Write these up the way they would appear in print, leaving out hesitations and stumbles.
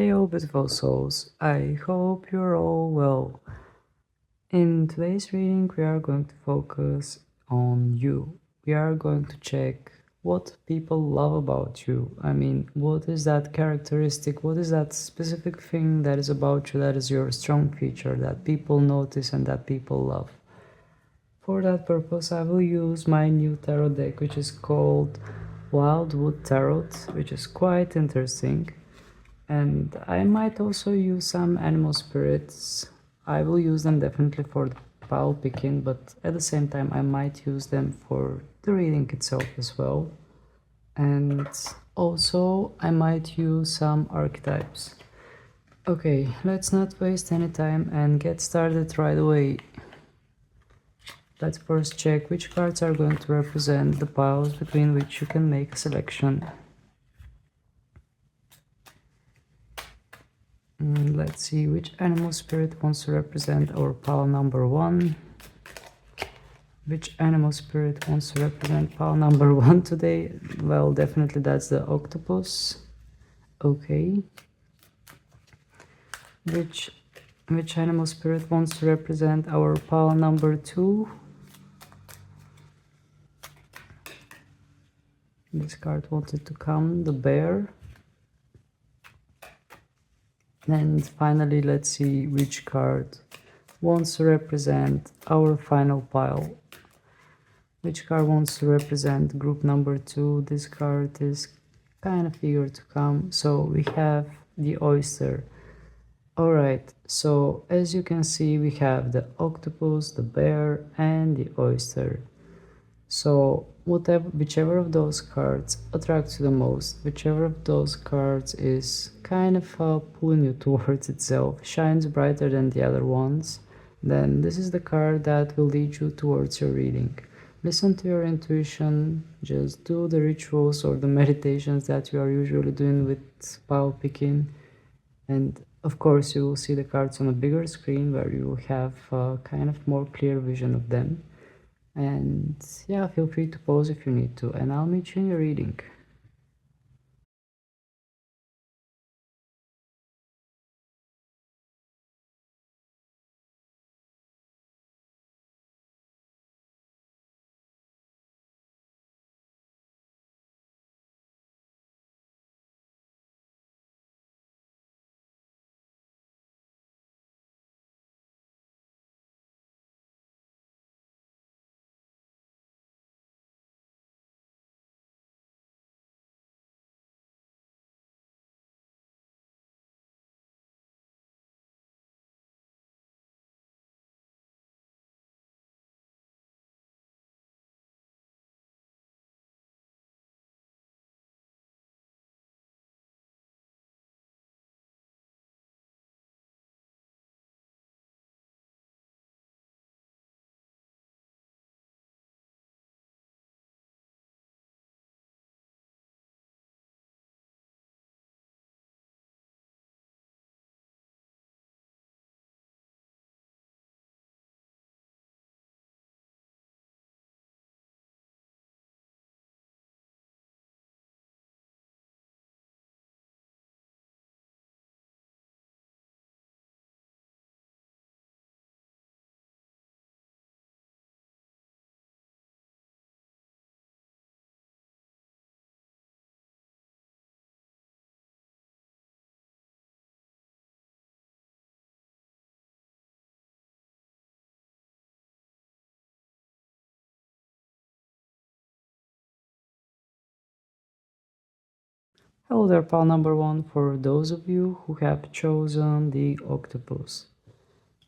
Hey all beautiful souls, I hope you're all well. In today's reading we are going to focus on you. We are going to check what people love about you. I mean, what is that characteristic, what is that specific thing that is about you that is your strong feature that people notice and that people love. For that purpose I will use my new tarot deck, which is called Wildwood Tarot, which is quite interesting. And I might also use some animal spirits. I will use them definitely for the pile picking, but at the same time I might use them for the reading itself as well. And also I might use some archetypes. Okay, let's not waste any time and get started right away. Let's first check which cards are going to represent the piles between which you can make a selection. Let's see which animal spirit wants to represent our pile number 1. Which animal spirit wants to represent pile number 1 today? Well, definitely that's the octopus. Okay. Which animal spirit wants to represent our pile number 2? This card wanted to come, the bear. And finally, let's see which card wants to represent our final pile. Which card wants to represent group number 2? This card is kind of eager to come. So we have the oyster. Alright, so as you can see, we have the octopus, the bear, and the oyster. So whichever of those cards attracts you the most, whichever of those cards is kind of pulling you towards itself, shines brighter than the other ones, then this is the card that will lead you towards your reading. Listen to your intuition, just do the rituals or the meditations that you are usually doing with pile picking, and of course you will see the cards on a bigger screen where you will have kind of more clear vision of them. And yeah, feel free to pause if you need to, and I'll meet you in your reading. Hello there, pile number 1, for those of you who have chosen the octopus.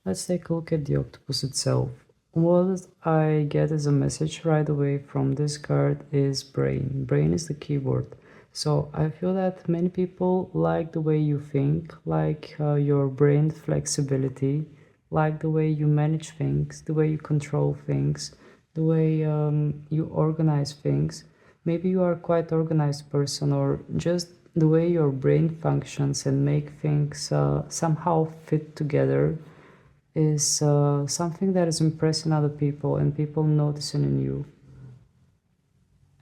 Let's take a look at the octopus itself. What I get as a message right away from this card is brain. Brain is the keyword. So I feel that many people like the way you think, like your brain flexibility, like the way you manage things, the way you control things, the way you organize things. Maybe you are quite organized person, or just the way your brain functions and make things somehow fit together is something that is impressing other people and people noticing in you.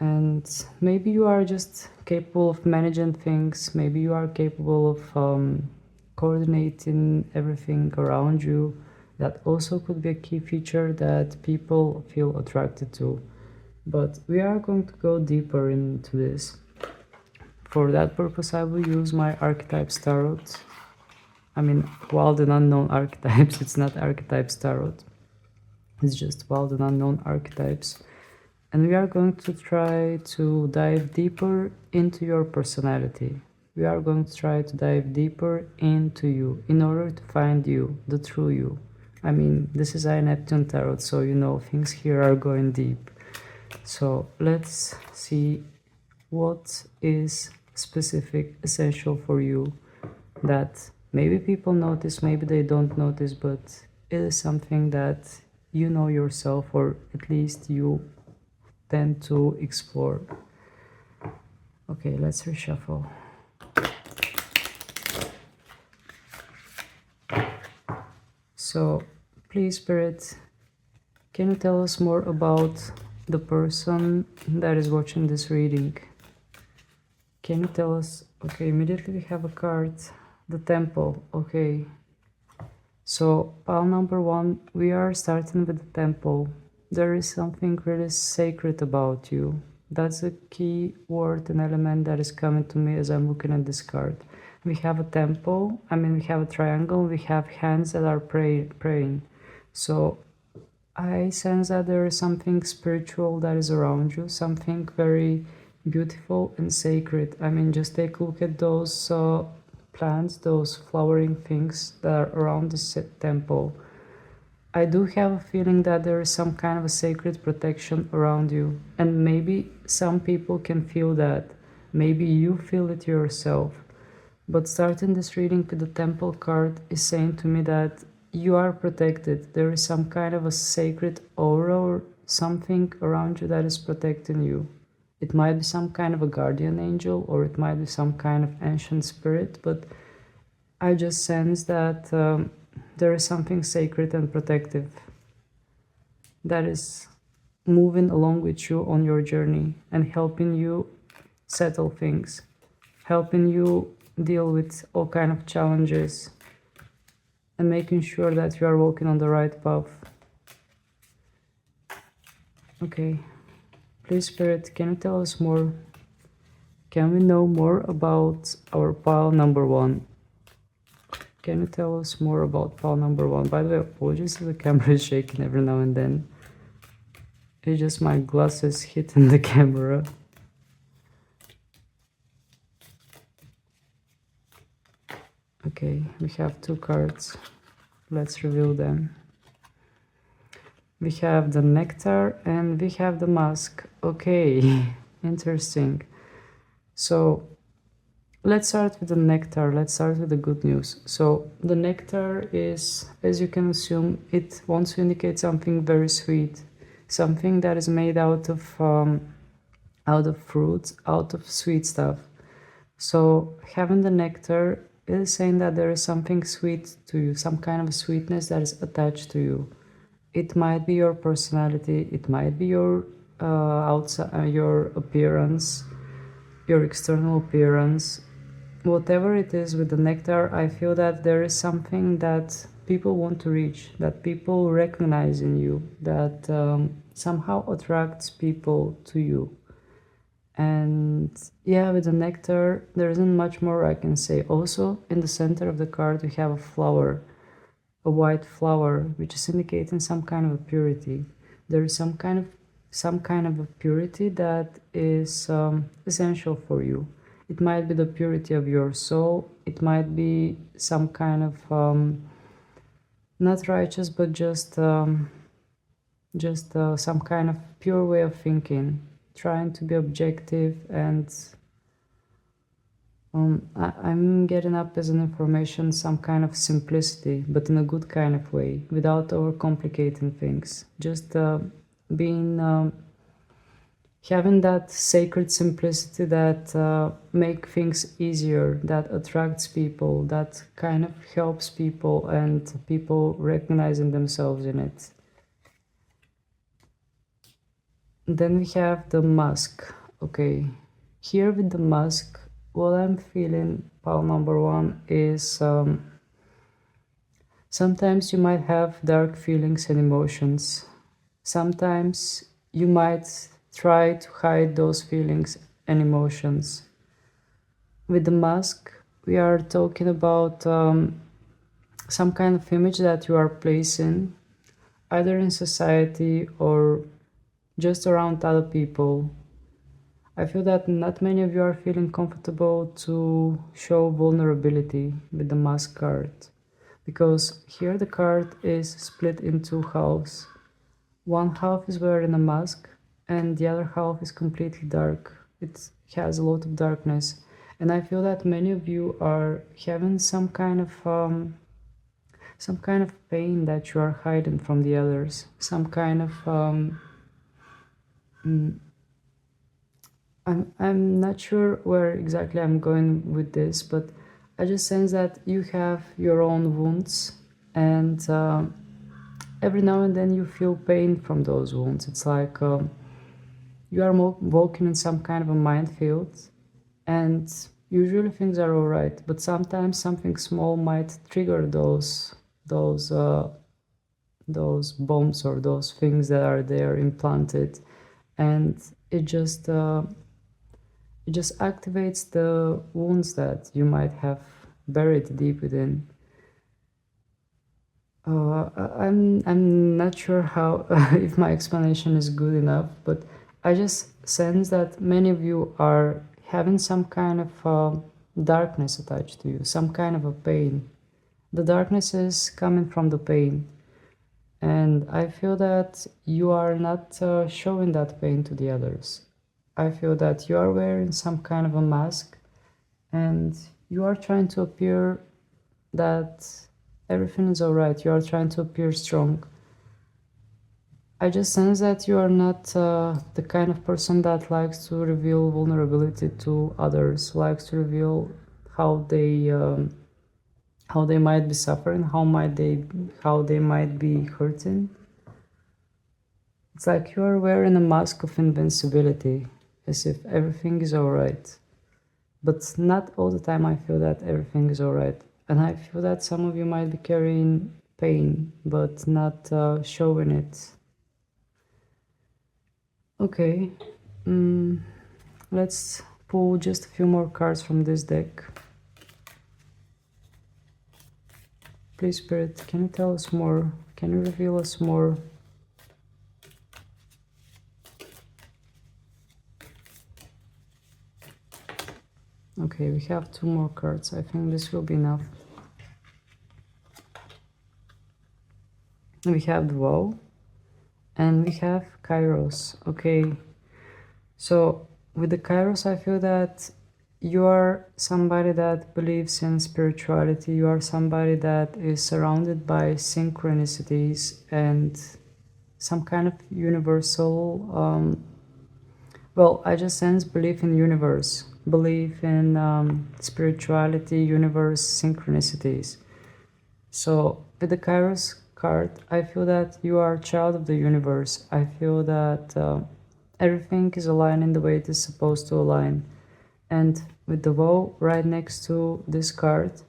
And maybe you are just capable of managing things, maybe you are capable of coordinating everything around you. That also could be a key feature that people feel attracted to. But we are going to go deeper into this. For that purpose, I will use my Archetypes Tarot. I mean, Wild and Unknown Archetypes. It's not Archetypes Tarot. It's just Wild and Unknown Archetypes. And we are going to try to dive deeper into your personality. We are going to try to dive deeper into you in order to find you, the true you. I mean, this is a Neptune Tarot, so you know things here are going deep. So let's see what is specific, essential for you that maybe people notice, maybe they don't notice, but it is something that you know yourself, or at least you tend to explore. Okay, let's reshuffle. So, please, Spirit, can you tell us more about the person that is watching this reading? Can you tell us? Okay, immediately we have a card, the Temple. Okay, so pile number 1, we are starting with the Temple. There is something really sacred about you. That's a key word and element that is coming to me as I'm looking at this card. We have a temple, I mean we have a triangle, we have hands that are praying. So I sense that there is something spiritual that is around you, something very beautiful and sacred. I mean, just take a look at those plants, those flowering things that are around this temple. I do have a feeling that there is some kind of a sacred protection around you, and maybe some people can feel that. Maybe you feel it yourself. But starting this reading with the Temple card is saying to me that you are protected. There is some kind of a sacred aura or something around you that is protecting you. It might be some kind of a guardian angel, or it might be some kind of ancient spirit, but I just sense that there is something sacred and protective that is moving along with you on your journey and helping you settle things, helping you deal with all kind of challenges, and making sure that you are walking on the right path. Okay, please, Spirit, can you tell us more? Can we know more about our pile number 1? Can you tell us more about pile number 1? By the way, apologies if the camera is shaking every now and then. It's just my glasses hitting the camera. Okay, we have 2 cards. Let's reveal them. We have the Nectar and we have the Mask. Okay, interesting. So let's start with the Nectar. Let's start with the good news. So the Nectar is, as you can assume, it wants to indicate something very sweet, something that is made out of fruits, out of sweet stuff. So having the Nectar is saying that there is something sweet to you, some kind of sweetness that is attached to you. It might be your personality, it might be your your appearance, your external appearance. Whatever it is with the Nectar, I feel that there is something that people want to reach, that people recognize in you, that somehow attracts people to you. And yeah, with the Nectar, there isn't much more I can say. Also, in the center of the card, we have a flower, a white flower, which is indicating some kind of a purity. There is some kind of a purity that is essential for you. It might be the purity of your soul. It might be some kind of not righteous, but just some kind of pure way of thinking, trying to be objective. And I'm getting up as an information some kind of simplicity, but in a good kind of way, without overcomplicating things. Just being having that sacred simplicity that make things easier, that attracts people, that kind of helps people, and people recognizing themselves in it. Then we have the mask. Okay, here with the mask, what I'm feeling, pile number one, is sometimes you might have dark feelings and emotions. Sometimes you might try to hide those feelings and emotions. With the mask, we are talking about some kind of image that you are placing either in society or just around other people. I feel that not many of you are feeling comfortable to show vulnerability with the mask card, because here the card is split into halves. One half is wearing a mask and the other half is completely dark. It has a lot of darkness, and I feel that many of you are having some kind of pain that you are hiding from the others, some kind of mm, I'm not sure where exactly I'm going with this, but I just sense that you have your own wounds, and every now and then you feel pain from those wounds. It's like you are walking in some kind of a minefield, and usually things are all right, but sometimes something small might trigger those uh, those bombs or those things that are there implanted, and it just activates the wounds that you might have buried deep within. I'm not sure how if my explanation is good enough, but I just sense that many of you are having some kind of darkness attached to you, some kind of a pain. The darkness is coming from the pain, and I feel that you are not showing that pain to the others. I feel that you are wearing some kind of a mask, and you are trying to appear that everything is alright. You are trying to appear strong. I just sense that you are not the kind of person that likes to reveal vulnerability to others, likes to reveal how they might be suffering, how they might be hurting. It's like you are wearing a mask of invincibility, as if everything is alright. But not all the time I feel that everything is alright. And I feel that some of you might be carrying pain, but not showing it. Okay, let's pull just a few more cards from this deck. Please, Spirit, can you tell us more? Can you reveal us more? Okay, we have two more cards. I think this will be enough. We have the Vow, and we have Kairos. Okay, so with the Kairos, I feel that you are somebody that believes in spirituality. You are somebody that is surrounded by synchronicities and some kind of universal well, I just sense belief in universe, belief in spirituality, universe, synchronicities. So with the Kairos card, I feel that you are a child of the universe. I feel that everything is aligning the way it is supposed to align. And with the Vow right next to this card,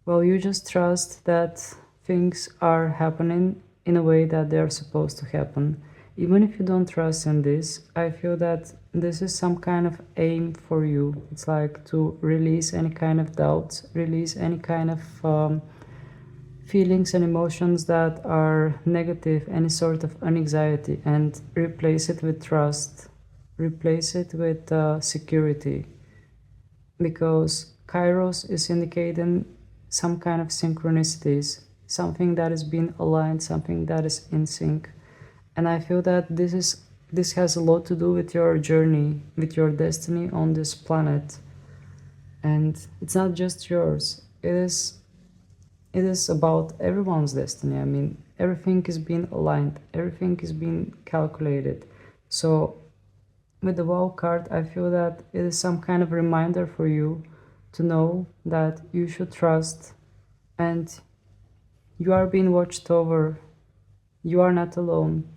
well, you just trust that things are happening in a way that they are supposed to happen. Even if you don't trust in this, I feel that this is some kind of aim for you. It's like to release any kind of doubts, release any kind of feelings and emotions that are negative, any sort of anxiety, and replace it with trust, replace it with security. Because Kairos is indicating some kind of synchronicities, something that is being aligned, something that is in sync. And I feel that this has a lot to do with your journey, with your destiny on this planet. And it's not just yours. It is about everyone's destiny. I mean, everything is being aligned, everything is being calculated. So with the Wow card, I feel that it is some kind of reminder for you to know that you should trust, and you are being watched over. You are not alone.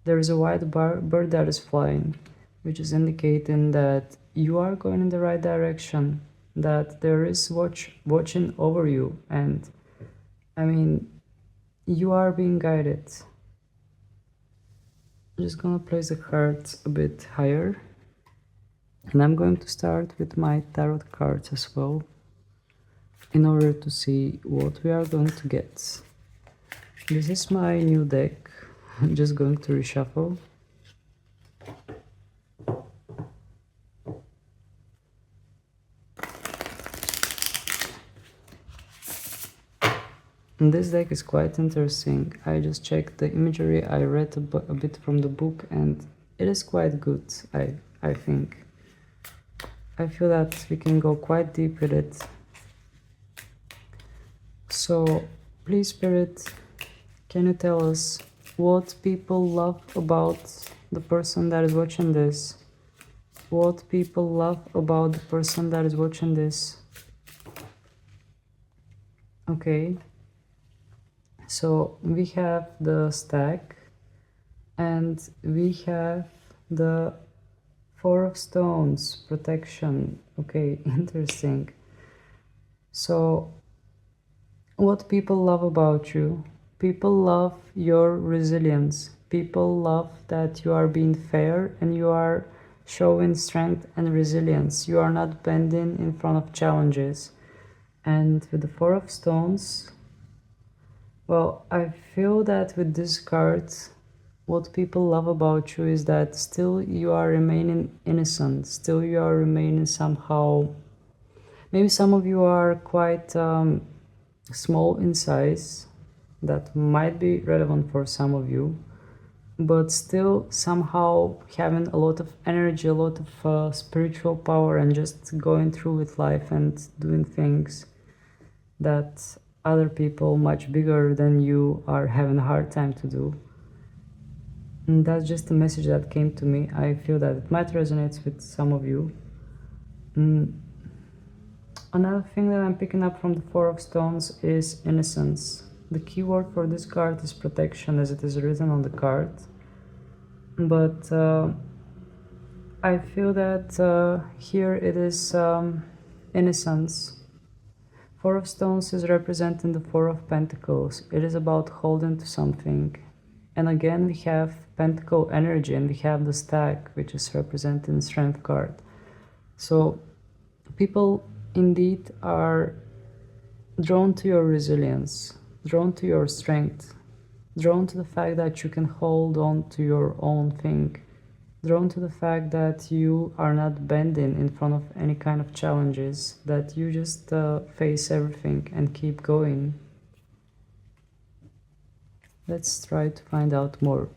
there is a white bird that is flying, which is indicating that you are going in the right direction, that there is watching over you, and I mean, you are being guided. I'm just gonna place the cards a bit higher, and I'm going to start with my tarot cards as well, in order to see what we are going to get. This is my new deck. I'm just going to reshuffle. And this deck is quite interesting. I just checked the imagery, I read a bit from the book, and it is quite good, I think. I feel that we can go quite deep with it. So, please, Spirit, can you tell us what people love about the person that is watching this? What people love about the person that is watching this? Okay. So we have the stack and we have the Four of Stones, protection. Okay, interesting. So what people love about you? People love your resilience. People love that you are being fair and you are showing strength and resilience. You are not bending in front of challenges. And with the Four of Stones, well, I feel that with this card, what people love about you is that still you are remaining innocent, still you are remaining somehow, maybe some of you are quite small in size, that might be relevant for some of you, but still somehow having a lot of energy, a lot of spiritual power, and just going through with life and doing things that other people much bigger than you are having a hard time to do. And that's just a message that came to me. I feel that it might resonate with some of you. Another thing that I'm picking up from the Four of Stones is innocence. The key word for this card is protection, as it is written on the card. But I feel that here it is innocence. Four of Stones is representing the Four of Pentacles. It is about holding to something. And again, we have Pentacle energy and we have the stack, which is representing the Strength card. So people indeed are drawn to your resilience, drawn to your strength, drawn to the fact that you can hold on to your own thing, drawn to the fact that you are not bending in front of any kind of challenges, that you just face everything and keep going. Let's try to find out more.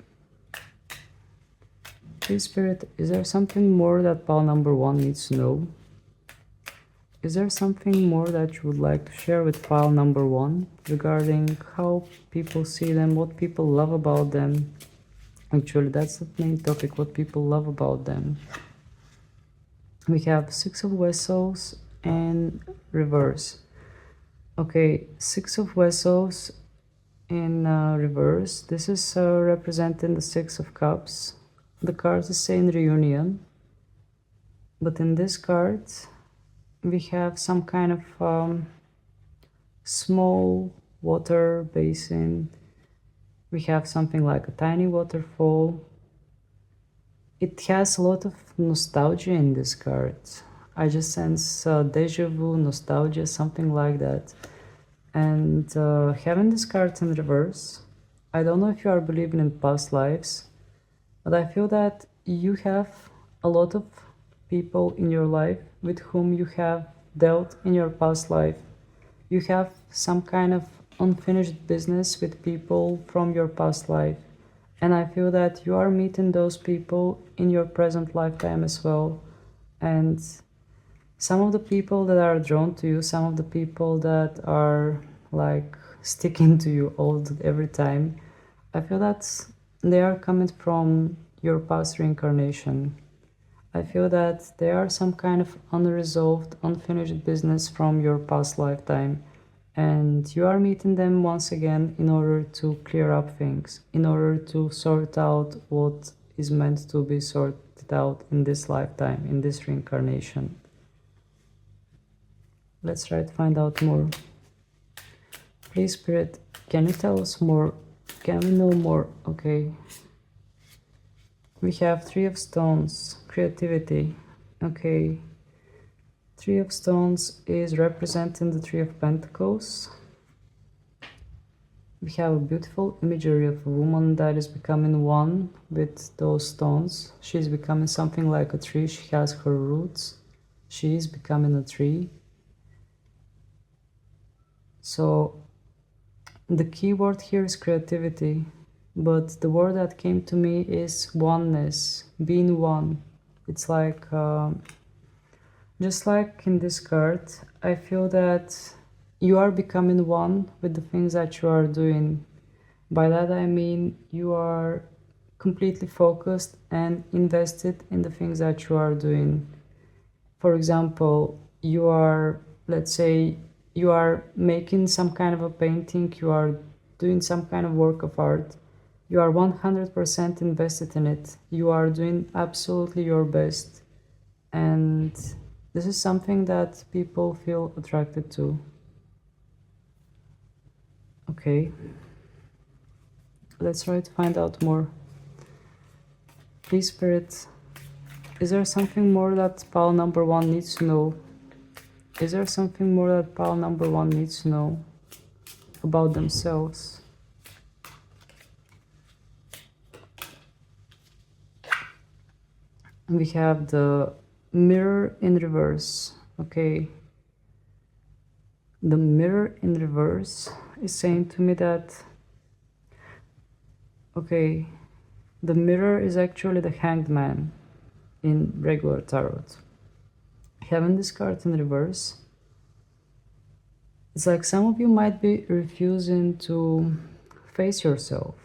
Please, Spirit, is there something more that pile number 1 needs to know? Is there something more that you would like to share with pile number 1 regarding how people see them, what people love about them? Actually, that's the main topic, what people love about them. We have Six of Vessels and reverse. Okay, Six of Vessels in reverse. This is representing the Six of Cups. The card is saying reunion, but in this card we have some kind of small water basin. We have something like a tiny waterfall. It has a lot of nostalgia in this card. I just sense deja vu, nostalgia, something like that. And having this card in reverse, I don't know if you are believing in past lives, but I feel that you have a lot of people in your life with whom you have dealt in your past life. You have some kind of unfinished business with people from your past life. And I feel that you are meeting those people in your present lifetime as well. And some of the people that are drawn to you, some of the people that are like sticking to you every time, I feel that they are coming from your past reincarnation. I feel that there are some kind of unresolved, unfinished business from your past lifetime. and you are meeting them once again in order to clear up things, in order to sort out what is meant to be sorted out in this lifetime, in this reincarnation. Let's try to find out more. Please, Spirit, can you tell us more? Can we know more? Okay. We have Three of Stones, creativity. Okay. Three of Stones is representing the Three of Pentacles. We have a beautiful imagery of a woman that is becoming one with those stones. She's becoming something like a tree. She has her roots. She is becoming a tree. So the key word here is creativity, but the word that came to me is oneness, being one. It's like, just like in this card, I feel that you are becoming one with the things that you are doing. By that I mean you are completely focused and invested in the things that you are doing. For example, you are, let's say, you are making some kind of a painting, you are doing some kind of work of art, you are 100% invested in it, you are doing absolutely your best, and this is something that people feel attracted to. Okay, let's try to find out more. Please, Spirit, is there something more that pile number one needs to know? Is there something more that pile number one needs to know about themselves? We have the mirror in reverse. Okay. The mirror in reverse is saying to me that, okay, the mirror is actually the Hanged Man in regular tarot. Having this card in reverse, it's like some of you might be refusing to face yourself.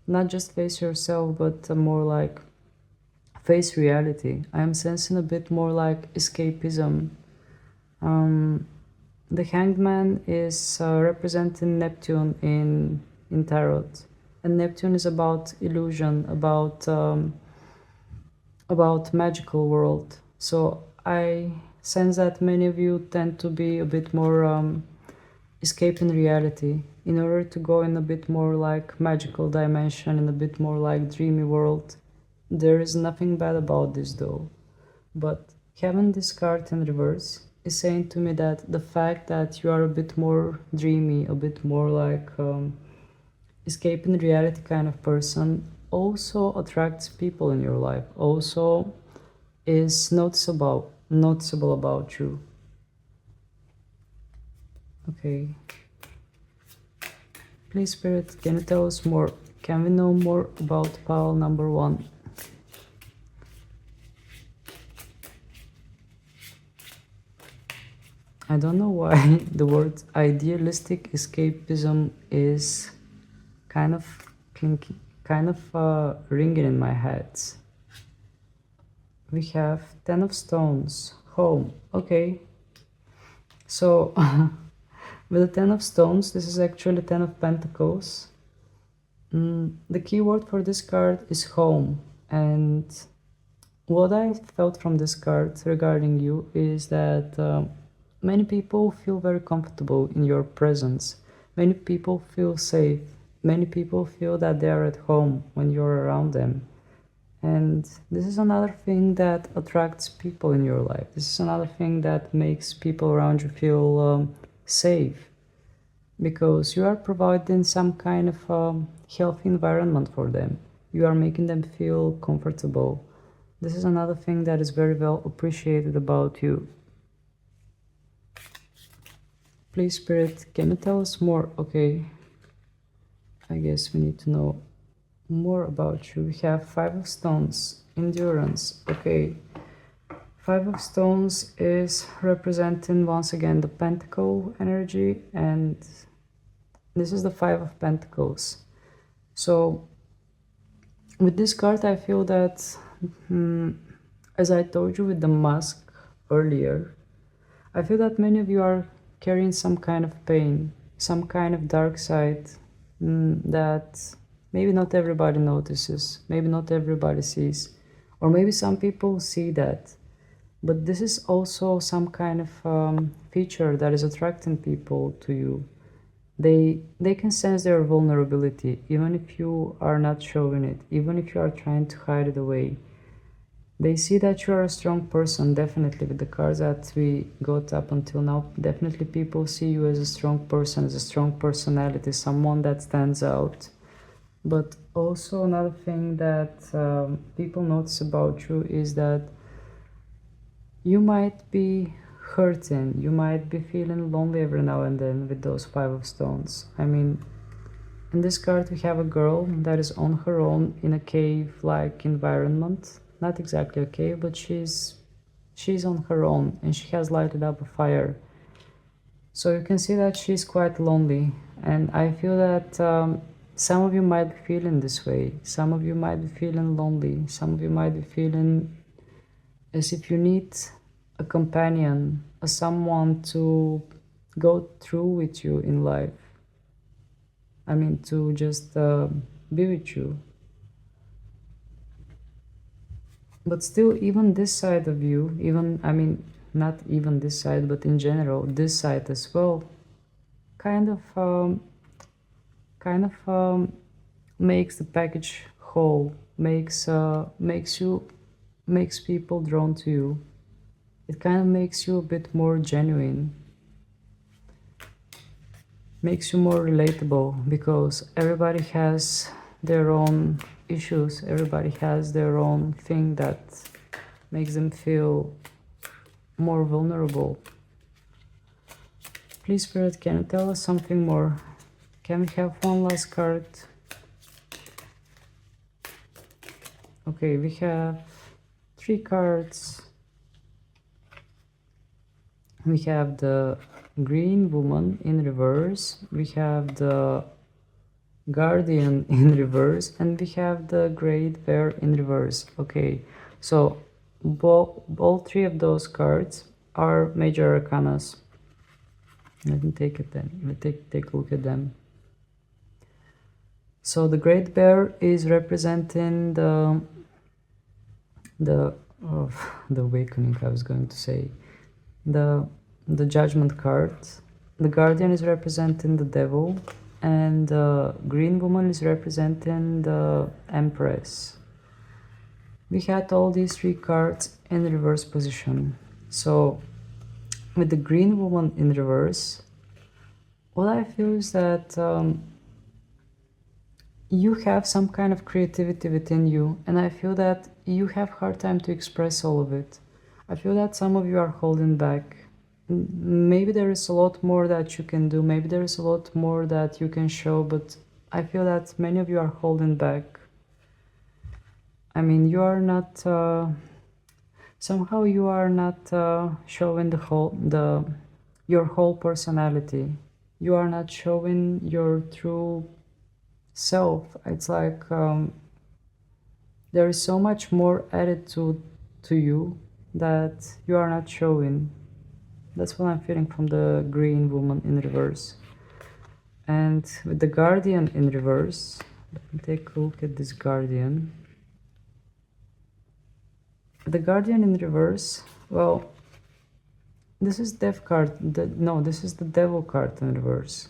Not just face yourself, but more like face reality. I am sensing a bit more like escapism. The Hanged Man is representing Neptune in tarot, and Neptune is about illusion, about magical world. So I sense that many of you tend to be a bit more escaping reality in order to go in a bit more like magical dimension, in a bit more like dreamy world. There is nothing bad about this though, but having this card in reverse is saying to me that the fact that you are a bit more dreamy, a bit more like escaping reality kind of person also attracts people in your life, also is noticeable about you. Okay. Please, Spirit, can you tell us more? Can we know more about pile number one? I don't know why the word idealistic escapism is kind of clinky, kind of ringing in my head. We have 10 of Stones, home. Okay. So with the 10 of Stones, this is actually 10 of Pentacles. The key word for this card is home, and what I felt from this card regarding you is that many people feel very comfortable in your presence. Many people feel safe. Many people feel that they are at home when you're around them. And this is another thing that attracts people in your life. This is another thing that makes people around you feel safe, because you are providing some kind of healthy environment for them. You are making them feel comfortable. This is another thing that is very well appreciated about you. Please, Spirit, can you tell us more? Okay, I guess we need to know more about you. We have 5 of Stones, endurance. Okay, 5 of Stones is representing once again the Pentacle energy, and this is the 5 of Pentacles. So with this card I feel that, as I told you with the mask earlier, I feel that many of you are carrying some kind of pain. some kind of dark side that maybe not everybody notices, maybe not everybody sees, or maybe some people see that. But this is also some kind of feature that is attracting people to you. They can sense their vulnerability, even if you are not showing it, even if you are trying to hide it away. They see that you are a strong person, definitely, with the cards that we got up until now. Definitely people see you as a strong person, as a strong personality, someone that stands out. But also another thing that people notice about you is that you might be hurting, you might be feeling lonely every now and then with those Five of Stones. I mean, in this card we have a girl that is on her own in a cave-like environment. Not exactly a cave, but she's on her own and she has lighted up a fire. So you can see that she's quite lonely, and I feel that some of you might be feeling this way. Some of you might be feeling lonely. Some of you might be feeling as if you need a companion, a someone to go through with you in life. I mean, to just be with you. But still, even this side of you, even, I mean, not even this side, but in general, this side as well, kind of makes the package whole, makes people drawn to you. It kind of makes you a bit more genuine, makes you more relatable, because everybody has their own issues, everybody has their own thing that makes them feel more vulnerable. Please, Spirit, can you tell us something more? Can we have one last card? Okay, we have 3 cards. We have the Green Woman in reverse, we have the Guardian in reverse, and we have the Great Bear in reverse. Okay, so all 3 of those cards are major arcanas. Let me take it then. Let me take a look at them. So the Great Bear is representing the awakening, I was going to say. The Judgment card. The Guardian is representing the Devil, and the Green Woman is representing the Empress. We had all these 3 cards in reverse position. So with the Green Woman in reverse, what I feel is that you have some kind of creativity within you, and I feel that you have hard time to express all of it. I feel that some of you are holding back. Maybe there is a lot more that you can do, maybe there is a lot more that you can show, but I feel that many of you are holding back. I mean, you are not somehow you are not showing your whole personality. You are not showing your true self. It's like there is so much more added to you that you are not showing. That's what I'm feeling from the Green Woman in reverse. And with the Guardian in reverse, let me take a look at this Guardian. The Guardian in reverse, well, this is Death card. No, this is the Devil card in reverse.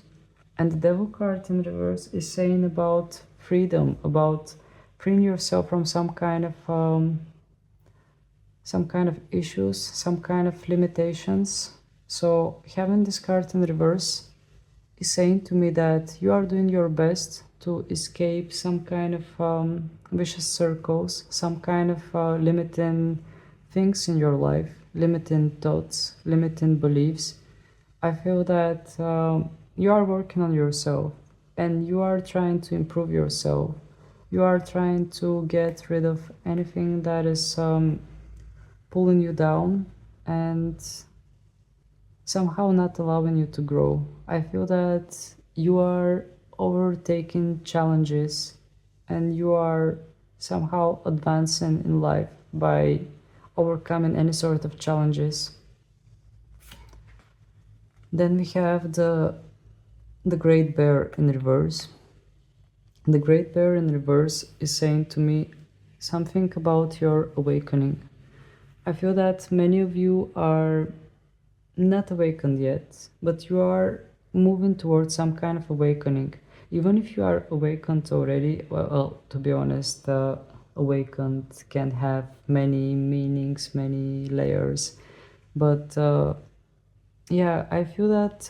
And the Devil card in reverse is saying about freedom, about freeing yourself from some kind of issues, some kind of limitations. So having this card in reverse is saying to me that you are doing your best to escape some kind of vicious circles, some kind of limiting things in your life, limiting thoughts, limiting beliefs. I feel that you are working on yourself and you are trying to improve yourself. You are trying to get rid of anything that is pulling you down and somehow not allowing you to grow. I feel that you are overtaking challenges and you are somehow advancing in life by overcoming any sort of challenges. Then we have the the Great Bear in reverse. The Great Bear in reverse is saying to me something about your awakening. I feel that many of you are not awakened yet, but you are moving towards some kind of awakening. Even if you are awakened already, well to be honest, awakened can have many meanings, many layers. But yeah, I feel that,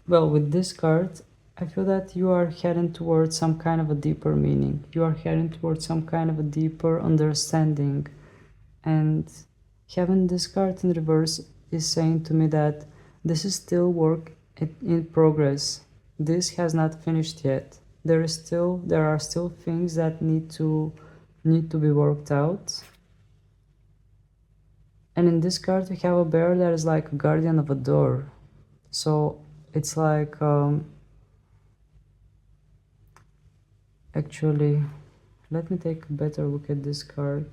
well, with this card, I feel that you are heading towards some kind of a deeper meaning. You are heading towards some kind of a deeper understanding. And having this card in reverse is saying to me that this is still work in progress. This has not finished yet. There are still things that need to be worked out. And in this card we have a bear that is like a guardian of a door. So it's like actually, let me take a better look at this card.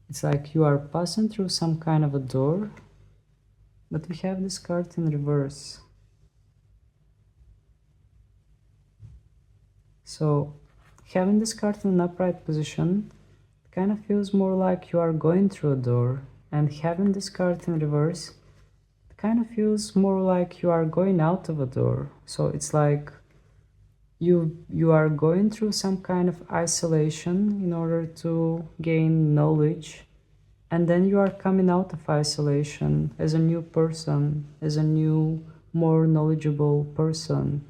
It's like you are passing through some kind of a door, but we have this card in reverse. So having this card in an upright position kind of feels more like you are going through a door, and having this card in reverse kind of feels more like you are going out of a door. So it's like you are going through some kind of isolation in order to gain knowledge, and then you are coming out of isolation as a new person, as a new, more knowledgeable person.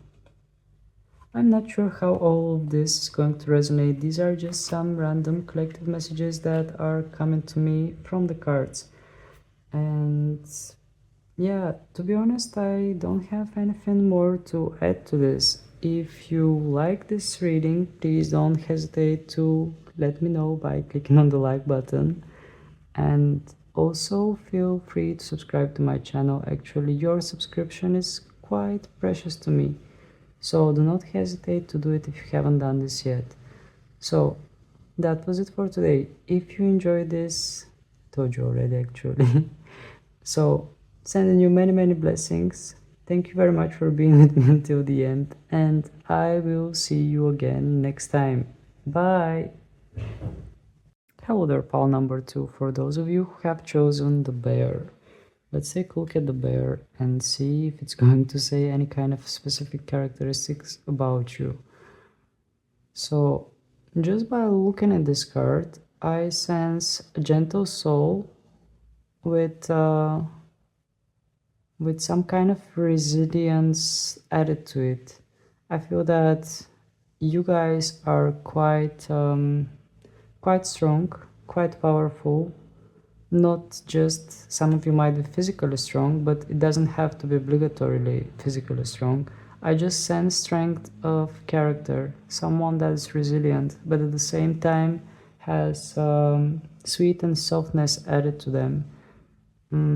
I'm not sure how all of this is going to resonate. These are just some random collective messages that are coming to me from the cards. And yeah, to be honest, I don't have anything more to add to this. If you like this reading, please don't hesitate to let me know by clicking on the like button. And also feel free to subscribe to my channel. Actually, your subscription is quite precious to me. So do not hesitate to do it if you haven't done this yet. So that was it for today. If you enjoyed this, I told you already actually. So sending you many blessings. Thank you very much for being with me until the end, and I will see you again next time. Bye! Hello there, pal number 2. For those of you who have chosen the bear, let's take a look at the bear and see if it's going to say any kind of specific characteristics about you. So, just by looking at this card, I sense a gentle soul with some kind of resilience added to it. I feel that you guys are quite strong, quite powerful. Not just, some of you might be physically strong, but it doesn't have to be obligatorily physically strong. I just sense strength of character, someone that is resilient, but at the same time has sweet and softness added to them.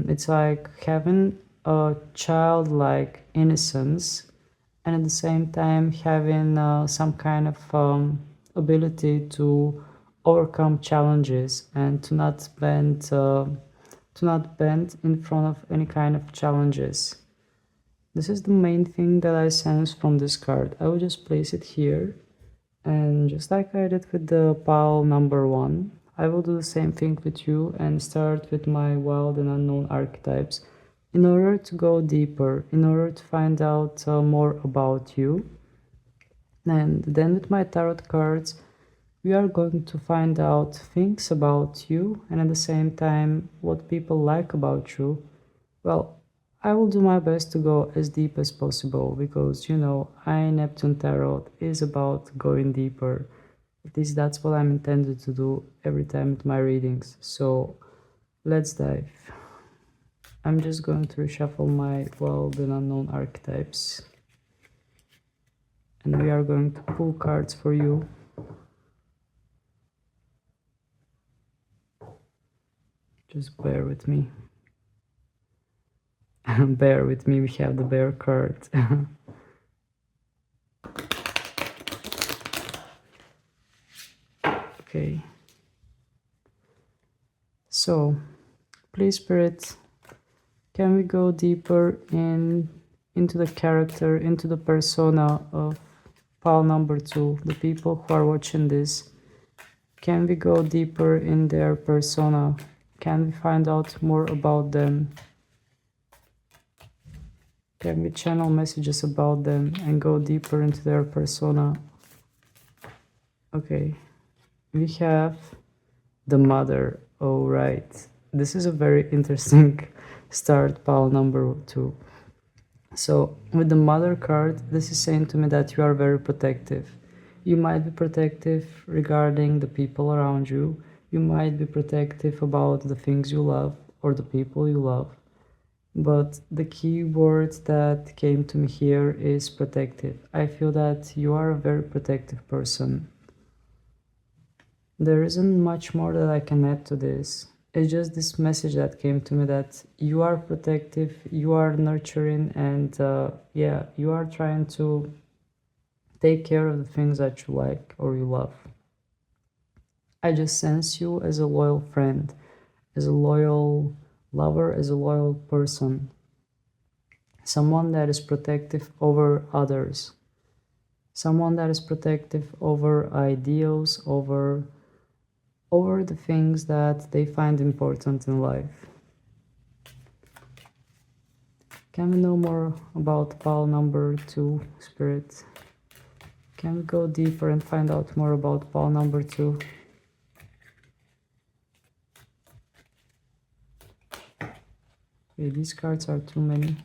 It's like having a childlike innocence, and at the same time having some kind of ability to overcome challenges and to not bend in front of any kind of challenges. This is the main thing that I sense from this card. I will just place it here, and just like I did with the pile number 1, I will do the same thing with you and start with my wild and unknown archetypes in order to go deeper, in order to find out more about you. And then with my tarot cards, we are going to find out things about you, and at the same time what people like about you. Well, I will do my best to go as deep as possible, because you know, Neptune Tarot is about going deeper. At least that's what I'm intended to do every time with my readings. So let's dive. I'm just going to reshuffle my wild and unknown archetypes, and we are going to pull cards for you. Just bear with me. Bear with me, we have the bear card. Okay. So, please, Spirit, Can we go deeper into the character, into the persona of pile number 2, the people who are watching this? Can we go deeper in their persona? Can we find out more about them? Can we channel messages about them and go deeper into their persona? Okay, we have the mother. Oh, right. This is a very interesting start, pile number 2. So with the mother card, this is saying to me that you are very protective. You might be protective regarding the people around you. You might be protective about the things you love or the people you love. But the key word that came to me here is protective. I feel that you are a very protective person. There isn't much more that I can add to this. It's just this message that came to me that you are protective, you are nurturing, and yeah, you are trying to take care of the things that you like or you love. I just sense you as a loyal friend, as a loyal lover, as a loyal person, someone that is protective over others, someone that is protective over ideals, over the things that they find important in life. Can we know more about pile number 2, Spirit? Can we go deeper and find out more about pile number 2? Okay, these cards are too many.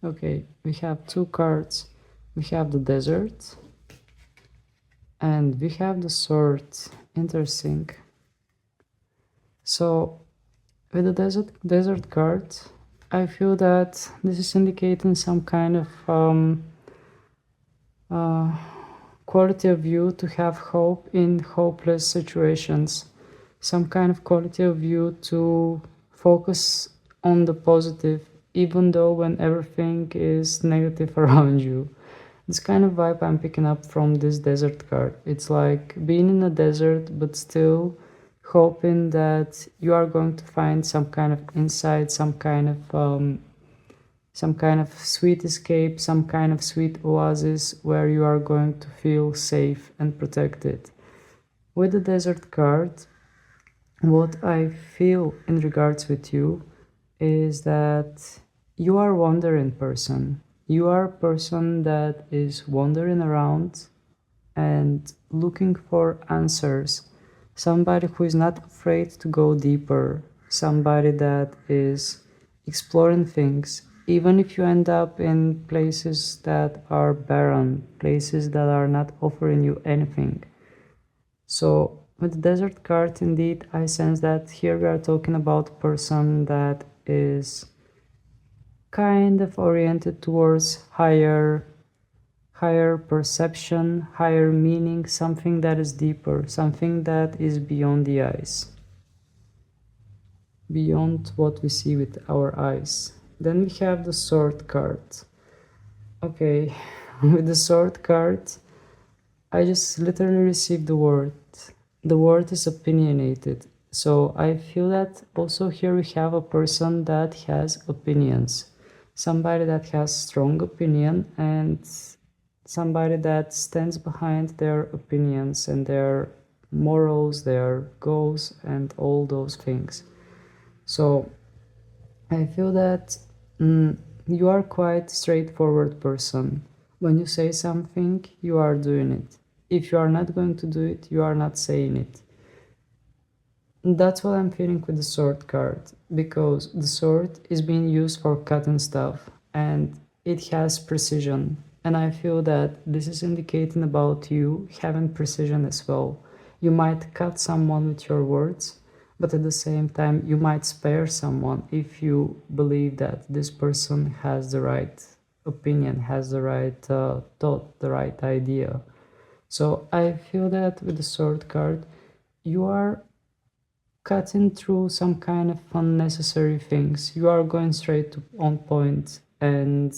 Okay, we have 2 cards. We have the desert and we have the sword. Interesting. So with the desert card, I feel that this is indicating some kind of quality of you to have hope in hopeless situations, some kind of quality of you to focus on the positive, even though when everything is negative around you. This kind of vibe I'm picking up from this desert card. It's like being in a desert, but still hoping that you are going to find some kind of insight, some kind of sweet escape, some kind of sweet oasis where you are going to feel safe and protected. With the desert card, what I feel in regards with you is that you are a wandering person. You are a person that is wandering around and looking for answers. Somebody who is not afraid to go deeper. Somebody that is exploring things. Even if you end up in places that are barren, places that are not offering you anything. So with the desert card, indeed, I sense that here we are talking about a person that is kind of oriented towards higher perception, higher meaning, something that is deeper, something that is beyond the eyes, beyond what we see with our eyes. Then we have the sword card. Okay, with the sword card, I just literally received the word. The word is opinionated. So I feel that also here we have a person that has opinions. Somebody that has strong opinion and somebody that stands behind their opinions and their morals, their goals, and all those things. So I feel that you are quite straightforward person. When you say something, you are doing it. If you are not going to do it, you are not saying it. That's what I'm feeling with the sword card, because the sword is being used for cutting stuff and it has precision. And I feel that this is indicating about you having precision as well. You might cut someone with your words, but at the same time, you might spare someone if you believe that this person has the right opinion, has the right thought, the right idea. So I feel that with the sword card, you are cutting through some kind of unnecessary things. You are going straight on point and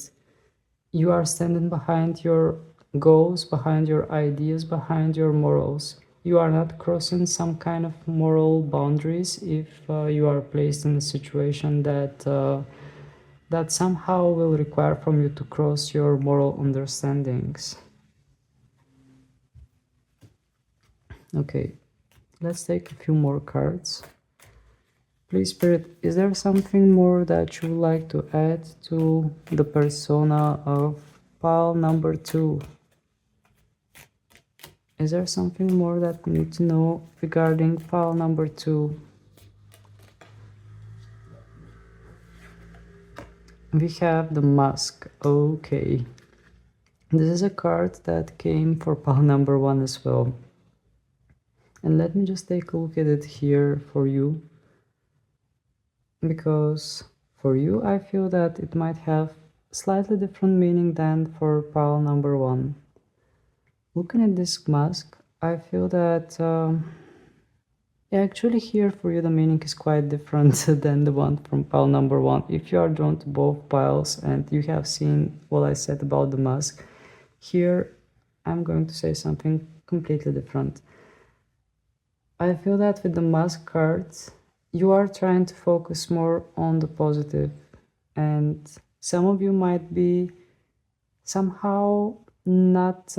you are standing behind your goals, behind your ideas, behind your morals. You are not crossing some kind of moral boundaries if you are placed in a situation that somehow will require from you to cross your moral understandings. Okay, let's take a few more cards. Please, Spirit, is there something more that you would like to add to the persona of pile number 2? Is there something more that we need to know regarding pile number 2? We have the mask. Okay. This is a card that came for pile number 1 as well. And let me just take a look at it here for you. Because for you, I feel that it might have slightly different meaning than for pile number 1. Looking at this mask, I feel that actually here for you the meaning is quite different than the one from pile number 1. If you are drawn to both piles and you have seen what I said about the mask, here I'm going to say something completely different. I feel that with the mask cards, you are trying to focus more on the positive, and some of you might be somehow not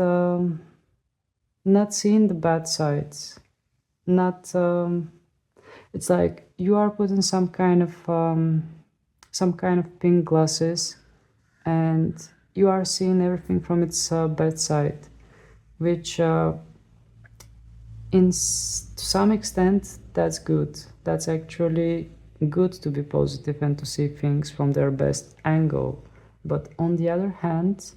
seeing the bad sides. It's like you are putting some kind of pink glasses, and you are seeing everything from its bad side, which to some extent that's good. That's actually good to be positive and to see things from their best angle. But on the other hand,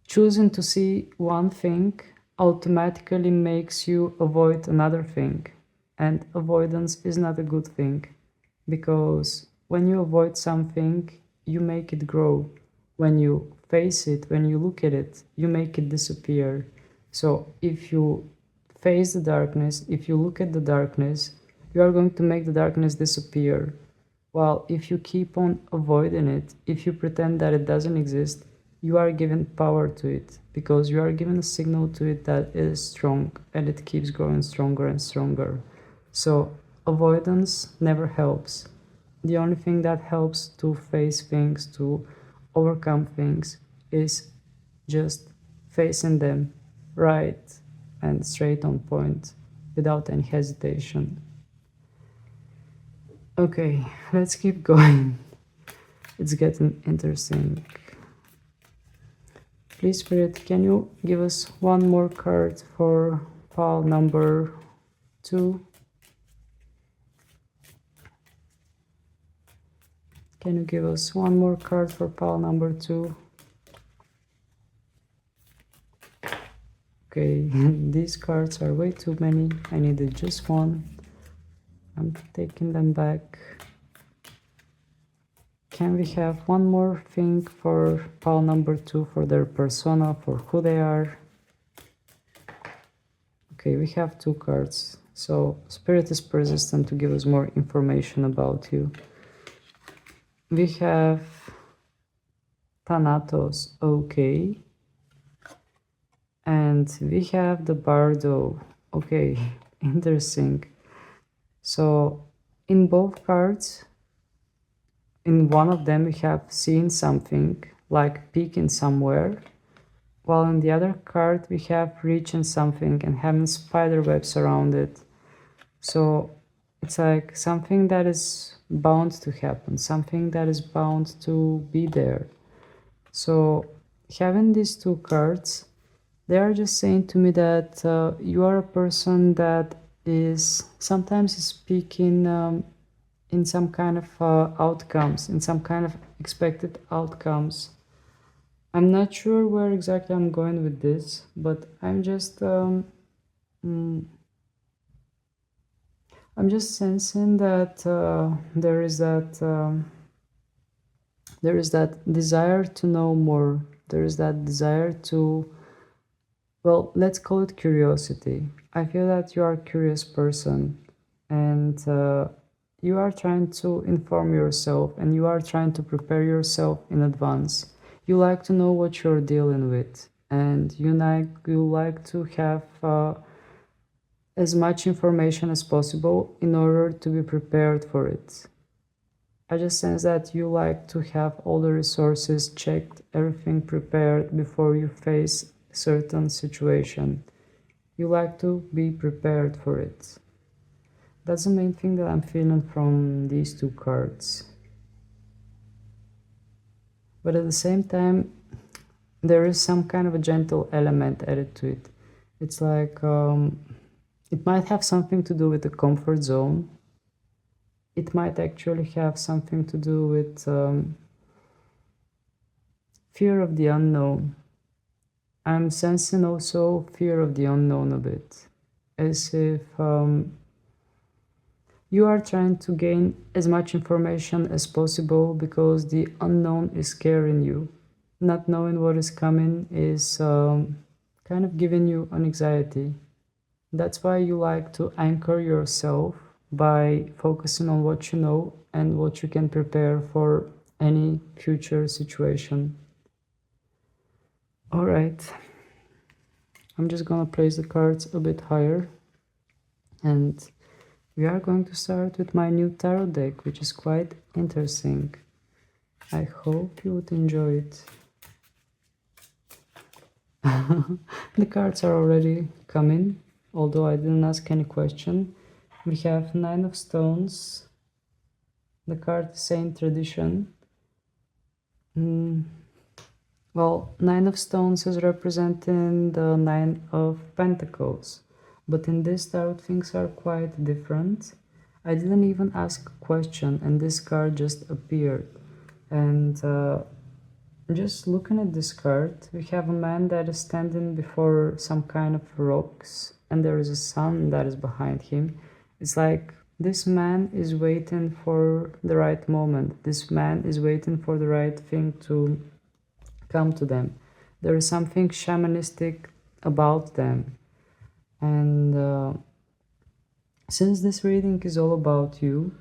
choosing to see one thing automatically makes you avoid another thing, and avoidance is not a good thing, because when you avoid something, you make it grow. When you face it, when you look at it, you make it disappear. So if you face the darkness, if you look at the darkness, you are going to make the darkness disappear. While if you keep on avoiding it, if you pretend that it doesn't exist, you are giving power to it, because you are giving a signal to it that it is strong, and it keeps growing stronger and stronger. So avoidance never helps. The only thing that helps to face things, to overcome things, is just facing them right and straight on point, without any hesitation. Okay, let's keep going. It's getting interesting. Please, Spirit, can you give us one more card for pile number 2? Can you give us one more card for pile number 2? Okay, these cards are way too many. I needed just one. I'm taking them back. Can we have one more thing for pile number 2, for their persona, for who they are? Okay, we have 2 cards. So Spirit is persistent to give us more information about you. We have Thanatos, okay. And we have the Bardo. Okay, interesting. So in both cards, in one of them we have seen something like peeking somewhere, while in the other card we have reaching something and having spider webs around it. So it's like something that is bound to happen, something that is bound to be there. So having these 2 cards, they are just saying to me that you are a person that is sometimes speaking in some kind of outcomes, in some kind of expected outcomes. I'm not sure where exactly I'm going with this, but I'm just sensing that there is that desire to know more. There is that desire to, well, let's call it curiosity. I feel that you are a curious person, and you are trying to inform yourself, and you are trying to prepare yourself in advance. You like to know what you're dealing with, and you like to have as much information as possible in order to be prepared for it. I just sense that you like to have all the resources checked, everything prepared before you face a certain situation. You like to be prepared for it. That's the main thing that I'm feeling from these two cards. But at the same time, there is some kind of a gentle element added to it. It's like it might have something to do with the comfort zone. It might actually have something to do with fear of the unknown. I'm sensing also fear of the unknown a bit, as if you are trying to gain as much information as possible because the unknown is scaring you. Not knowing what is coming is kind of giving you an anxiety. That's why you like to anchor yourself by focusing on what you know and what you can prepare for any future situation. All right, I'm just gonna place the cards a bit higher, and we are going to start with my new tarot deck, which is quite interesting. I hope you would enjoy it. The cards are already coming, although I didn't ask any question. We have Nine of Stones. The card is saying tradition. Well, Nine of Stones is representing the Nine of Pentacles. But in this tarot, things are quite different. I didn't even ask a question, and this card just appeared. And just looking at this card, we have a man that is standing before some kind of rocks, and there is a sun that is behind him. It's like this man is waiting for the right moment. This man is waiting for the right thing to come to them. There is something shamanistic about them. And since this reading is all about you,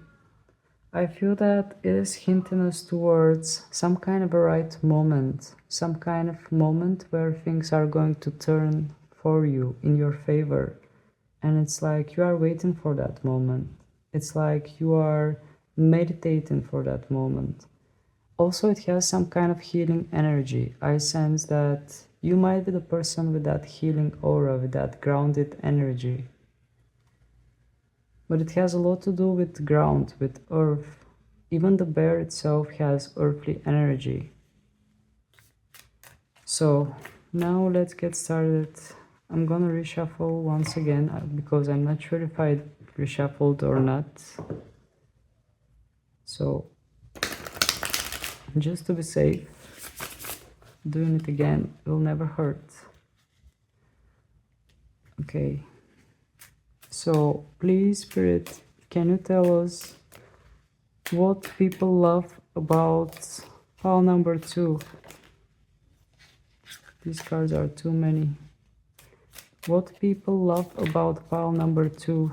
I feel that it is hinting us towards some kind of a right moment, some kind of moment where things are going to turn for you in your favor. And it's like you are waiting for that moment. It's like you are meditating for that moment. Also, it has some kind of healing energy. I sense that you might be the person with that healing aura, with that grounded energy. But it has a lot to do with ground, with earth. Even the bear itself has earthly energy. So now let's get started. I'm gonna reshuffle once again because I'm not sure if I reshuffled or not. So just to be safe, doing it again will never hurt. Okay. So please, Spirit, can you tell us what people love about pile number 2? These cards are too many. What people love about pile number 2?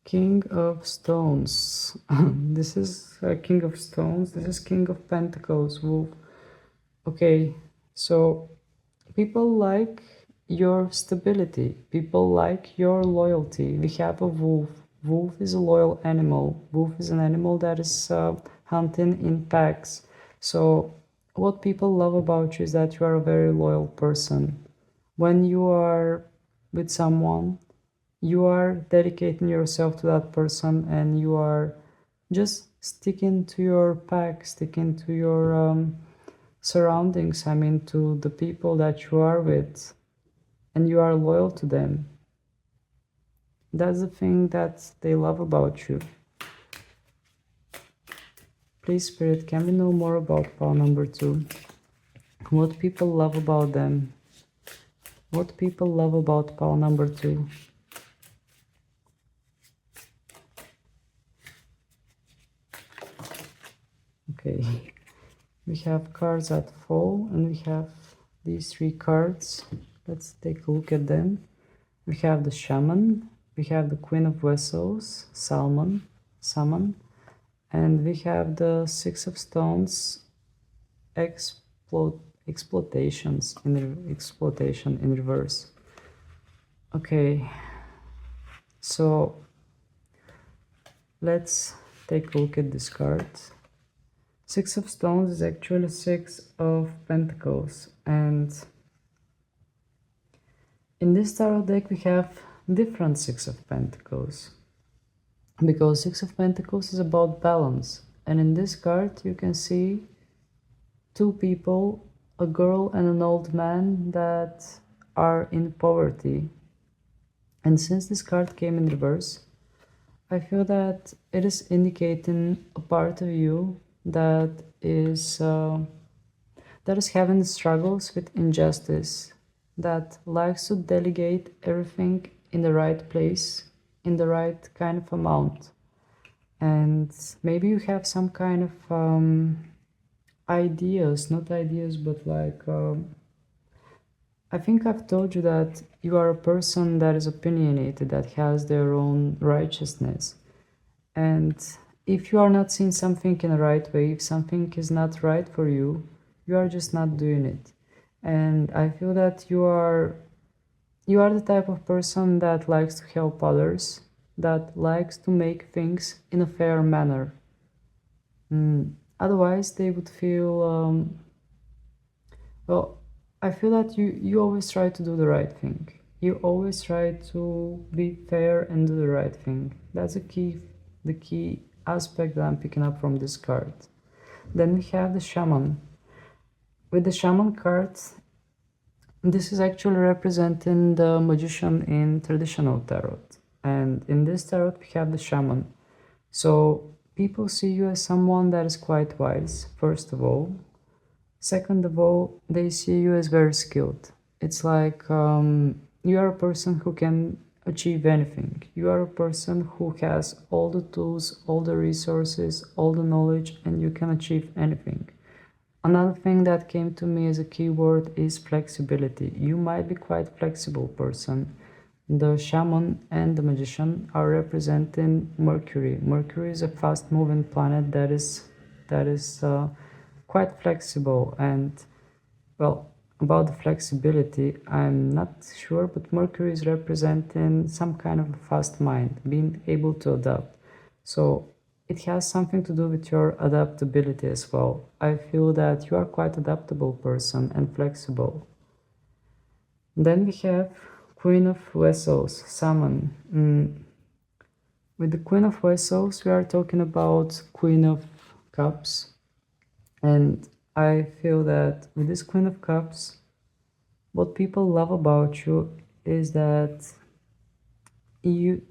King of Stones. This is King of Stones. This is King of Pentacles. Wolf. Okay, so people like your stability. People like your loyalty. We have a wolf. Wolf is a loyal animal. Wolf is an animal that is hunting in packs. So what people love about you is that you are a very loyal person. When you are with someone, you are dedicating yourself to that person, and you are just sticking to your pack, sticking to your surroundings, I mean to the people that you are with, and you are loyal to them. That's the thing that they love about you. Please, Spirit, can we know more about pile number 2? What people love about them? What people love about pile number 2? Okay, we have cards that fall, and we have these 3 cards. Let's take a look at them. We have the Shaman, we have the Queen of Vessels, Salmon, and we have the Six of Stones, exploitation in reverse. Okay, so let's take a look at this card. Six of Stones is actually Six of Pentacles, and in this tarot deck we have different Six of Pentacles, because Six of Pentacles is about balance, and in this card you can see two people, a girl and an old man, that are in poverty. And since this card came in reverse, I feel that it is indicating a part of you that is having struggles with injustice, that likes to delegate everything in the right place, in the right kind of amount. And maybe you have some kind of ideas, not ideas, but like I think I've told you that you are a person that is opinionated, that has their own righteousness. And if you are not seeing something in the right way, if something is not right for you, you are just not doing it. And I feel that you are the type of person that likes to help others, that likes to make things in a fair manner. Otherwise, they would feel, well, I feel that you always try to do the right thing. You always try to be fair and do the right thing. That's the key aspect that I'm picking up from this card. Then we have the Shaman. With the Shaman card, this is actually representing the Magician in traditional tarot. And in this tarot, we have the Shaman. So people see you as someone that is quite wise, first of all. Second of all, they see you as very skilled. It's like you are a person who can achieve anything. You are a person who has all the tools, all the resources, all the knowledge, and you can achieve anything. Another thing that came to me as a keyword is flexibility. You might be quite flexible person. The Shaman and the Magician are representing Mercury. Mercury is a fast-moving planet that is quite flexible. And well, about the flexibility, I'm not sure, but Mercury is representing some kind of a fast mind, being able to adapt. So it has something to do with your adaptability as well. I feel that you are quite adaptable person and flexible. Then we have Queen of Vessels, Salmon. With the Queen of Vessels, we are talking about Queen of Cups. And I feel that with this Queen of Cups, what people love about you is that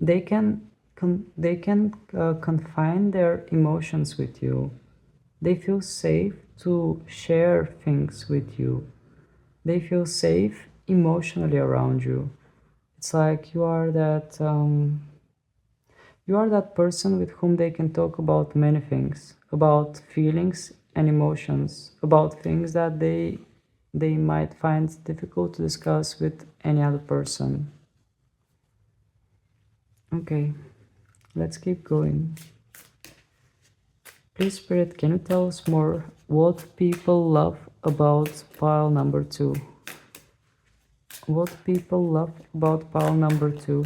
they can confine their emotions with you. They feel safe to share things with you. They feel safe emotionally around you. It's like you are that person with whom they can talk about many things, about feelings and emotions, about things that they might find difficult to discuss with any other person. Okay, let's keep going. Please, Spirit, can you tell us more what people love about pile number 2? What people love about pile number 2?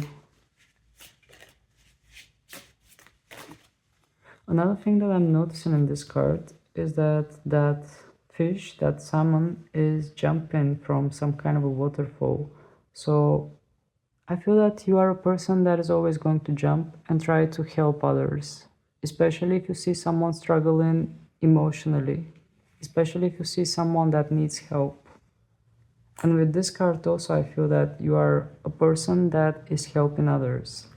Another thing that I'm noticing in this card is that fish, that salmon, is jumping from some kind of a waterfall. So I feel that you are a person that is always going to jump and try to help others, especially if you see someone struggling emotionally, especially if you see someone that needs help. And with this card also, I feel that you are a person that is helping others.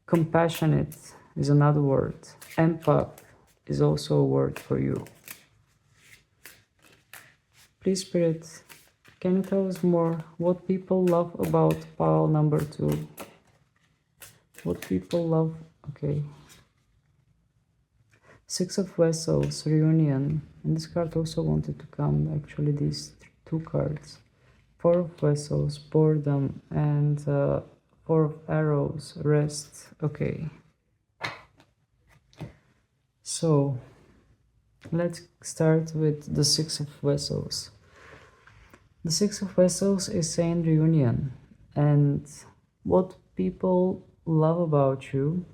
Compassionate is another word. Empath is also a word for you. Please, Spirit, can you tell us more what people love about pile number 2? What people love, okay. Six of Vessels, Reunion. And this card also wanted to come, actually, these two cards. Four of vessels, boredom, and four of arrows, rest. Okay, so let's start with the Six of Vessels. The Six of Vessels is saying reunion, and what people love about you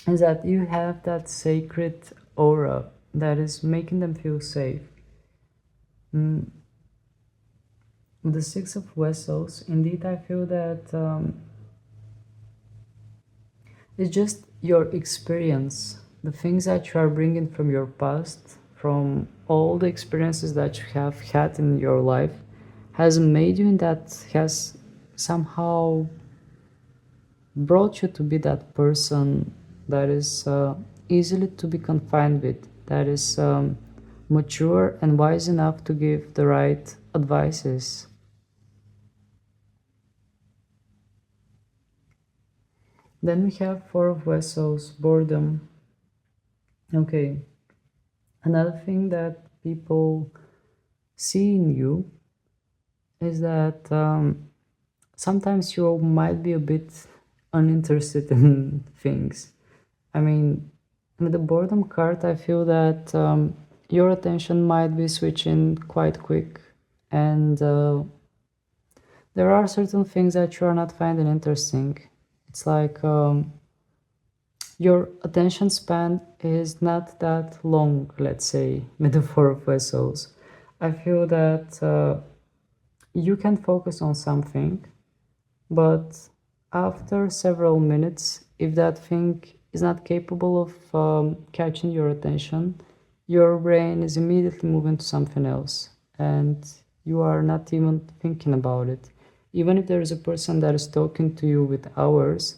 is that you have that sacred aura that is making them feel safe. Mm, with the Six of Vessels, indeed, I feel that it's just your experience, the things that you are bringing from your past, from all the experiences that you have had in your life, has made you, and that has somehow brought you to be that person that is easily to be confined with, that is mature and wise enough to give the right advices. Then we have Four of Vessels, boredom. Okay, another thing that people see in you is that sometimes you might be a bit uninterested in things. I mean, with the boredom card, I feel that your attention might be switching quite quick, and there are certain things that you are not finding interesting. It's like your attention span is not that long, let's say, with the Four of Vessels. I feel that you can focus on something, but after several minutes, if that thing is not capable of catching your attention, your brain is immediately moving to something else, and you are not even thinking about it. Even if there is a person that is talking to you with hours,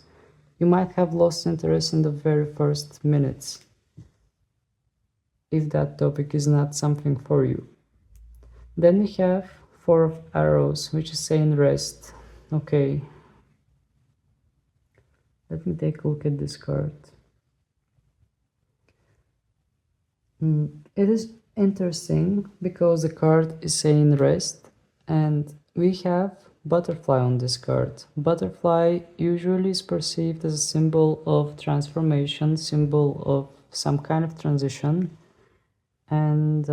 you might have lost interest in the very first minutes if that topic is not something for you. Then we have Four of Arrows, which is saying rest. Okay, let me take a look at this card. It is interesting because the card is saying rest, and we have butterfly on this card. Butterfly usually is perceived as a symbol of transformation, symbol of some kind of transition. And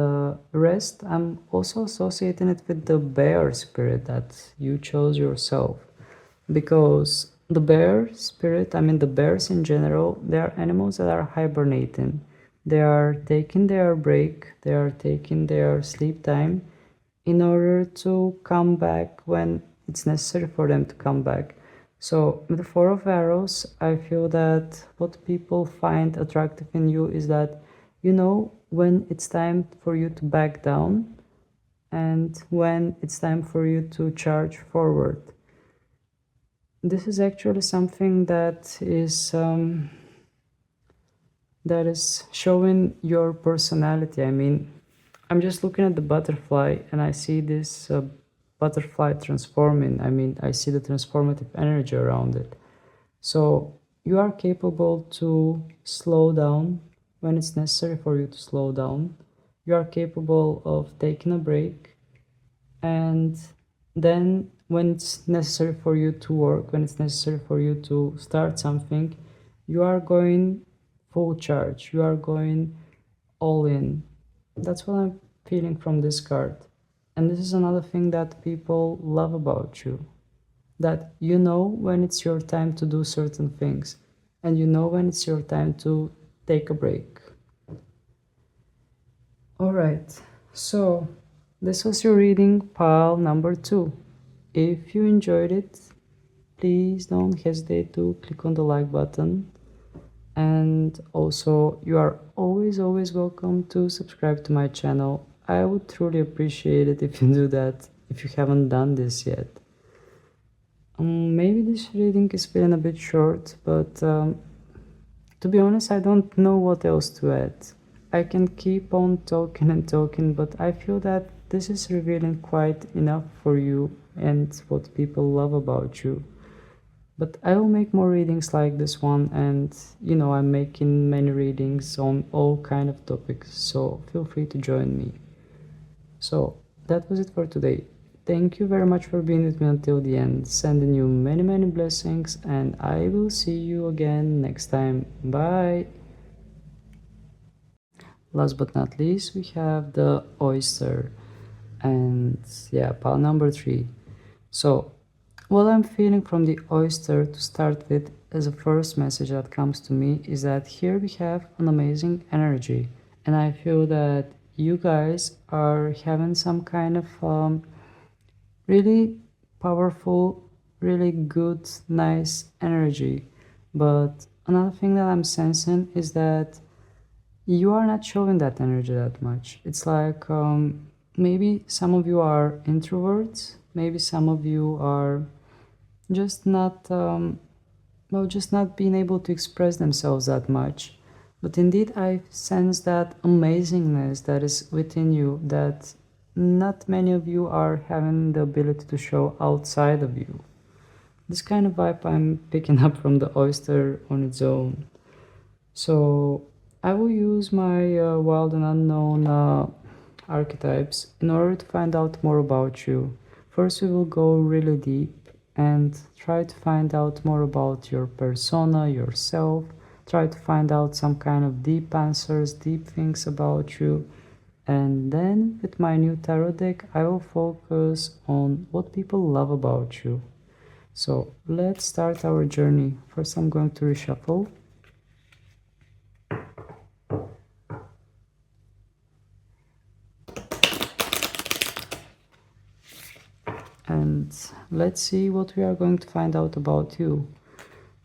rest, I'm also associating it with the bear spirit that you chose yourself, because the bear spirit, I mean the bears in general, they are animals that are hibernating. They are taking their break, they are taking their sleep time in order to come back when it's necessary for them to come back. So with the Four of Arrows, I feel that what people find attractive in you is that you know when it's time for you to back down and when it's time for you to charge forward. This is actually something that is showing your personality. I mean, I'm just looking at the butterfly and I see this butterfly transforming. I mean, I see the transformative energy around it. So you are capable to slow down when it's necessary for you to slow down. You are capable of taking a break, and then when it's necessary for you to work, when it's necessary for you to start something, you are going full charge, you are going all in. That's what I'm feeling from this card. And this is another thing that people love about you, that you know when it's your time to do certain things, and you know when it's your time to take a break. All right, so this was your reading pile number 2. If you enjoyed it, please don't hesitate to click on the like button. And also, you are always welcome to subscribe to my channel. I would truly appreciate it if you do that, if you haven't done this yet. Maybe this reading is feeling a bit short, but to be honest, I don't know what else to add. I can keep on talking and talking, but I feel that this is revealing quite enough for you and what people love about you. But I will make more readings like this one, and you know, I'm making many readings on all kind of topics, so feel free to join me. So that was it for today. thank you very much for being with me until the end. Sending you many, many blessings, and I will see you again next time. Bye. Last but not least, we have the Oyster, and yeah, pile number 3. So, what I'm feeling from the Oyster to start with as a first message that comes to me is that here we have an amazing energy, and I feel that you guys are having some kind of really powerful, really good, nice energy. But another thing that I'm sensing is that you are not showing that energy that much. It's like maybe some of you are introverts, maybe some of you are just not, well, just not being able to express themselves that much. But indeed, I sense that amazingness that is within you that not many of you are having the ability to show outside of you. This kind of vibe I'm picking up from the Oyster on its own. So I will use my wild and unknown archetypes in order to find out more about you. First, we will go really deep and try to find out more about your persona, yourself, try to find out some kind of deep answers, deep things about you. And then with my new tarot deck, I will focus on what people love about you. So let's start our journey. First, I'm going to reshuffle. And let's see what we are going to find out about you.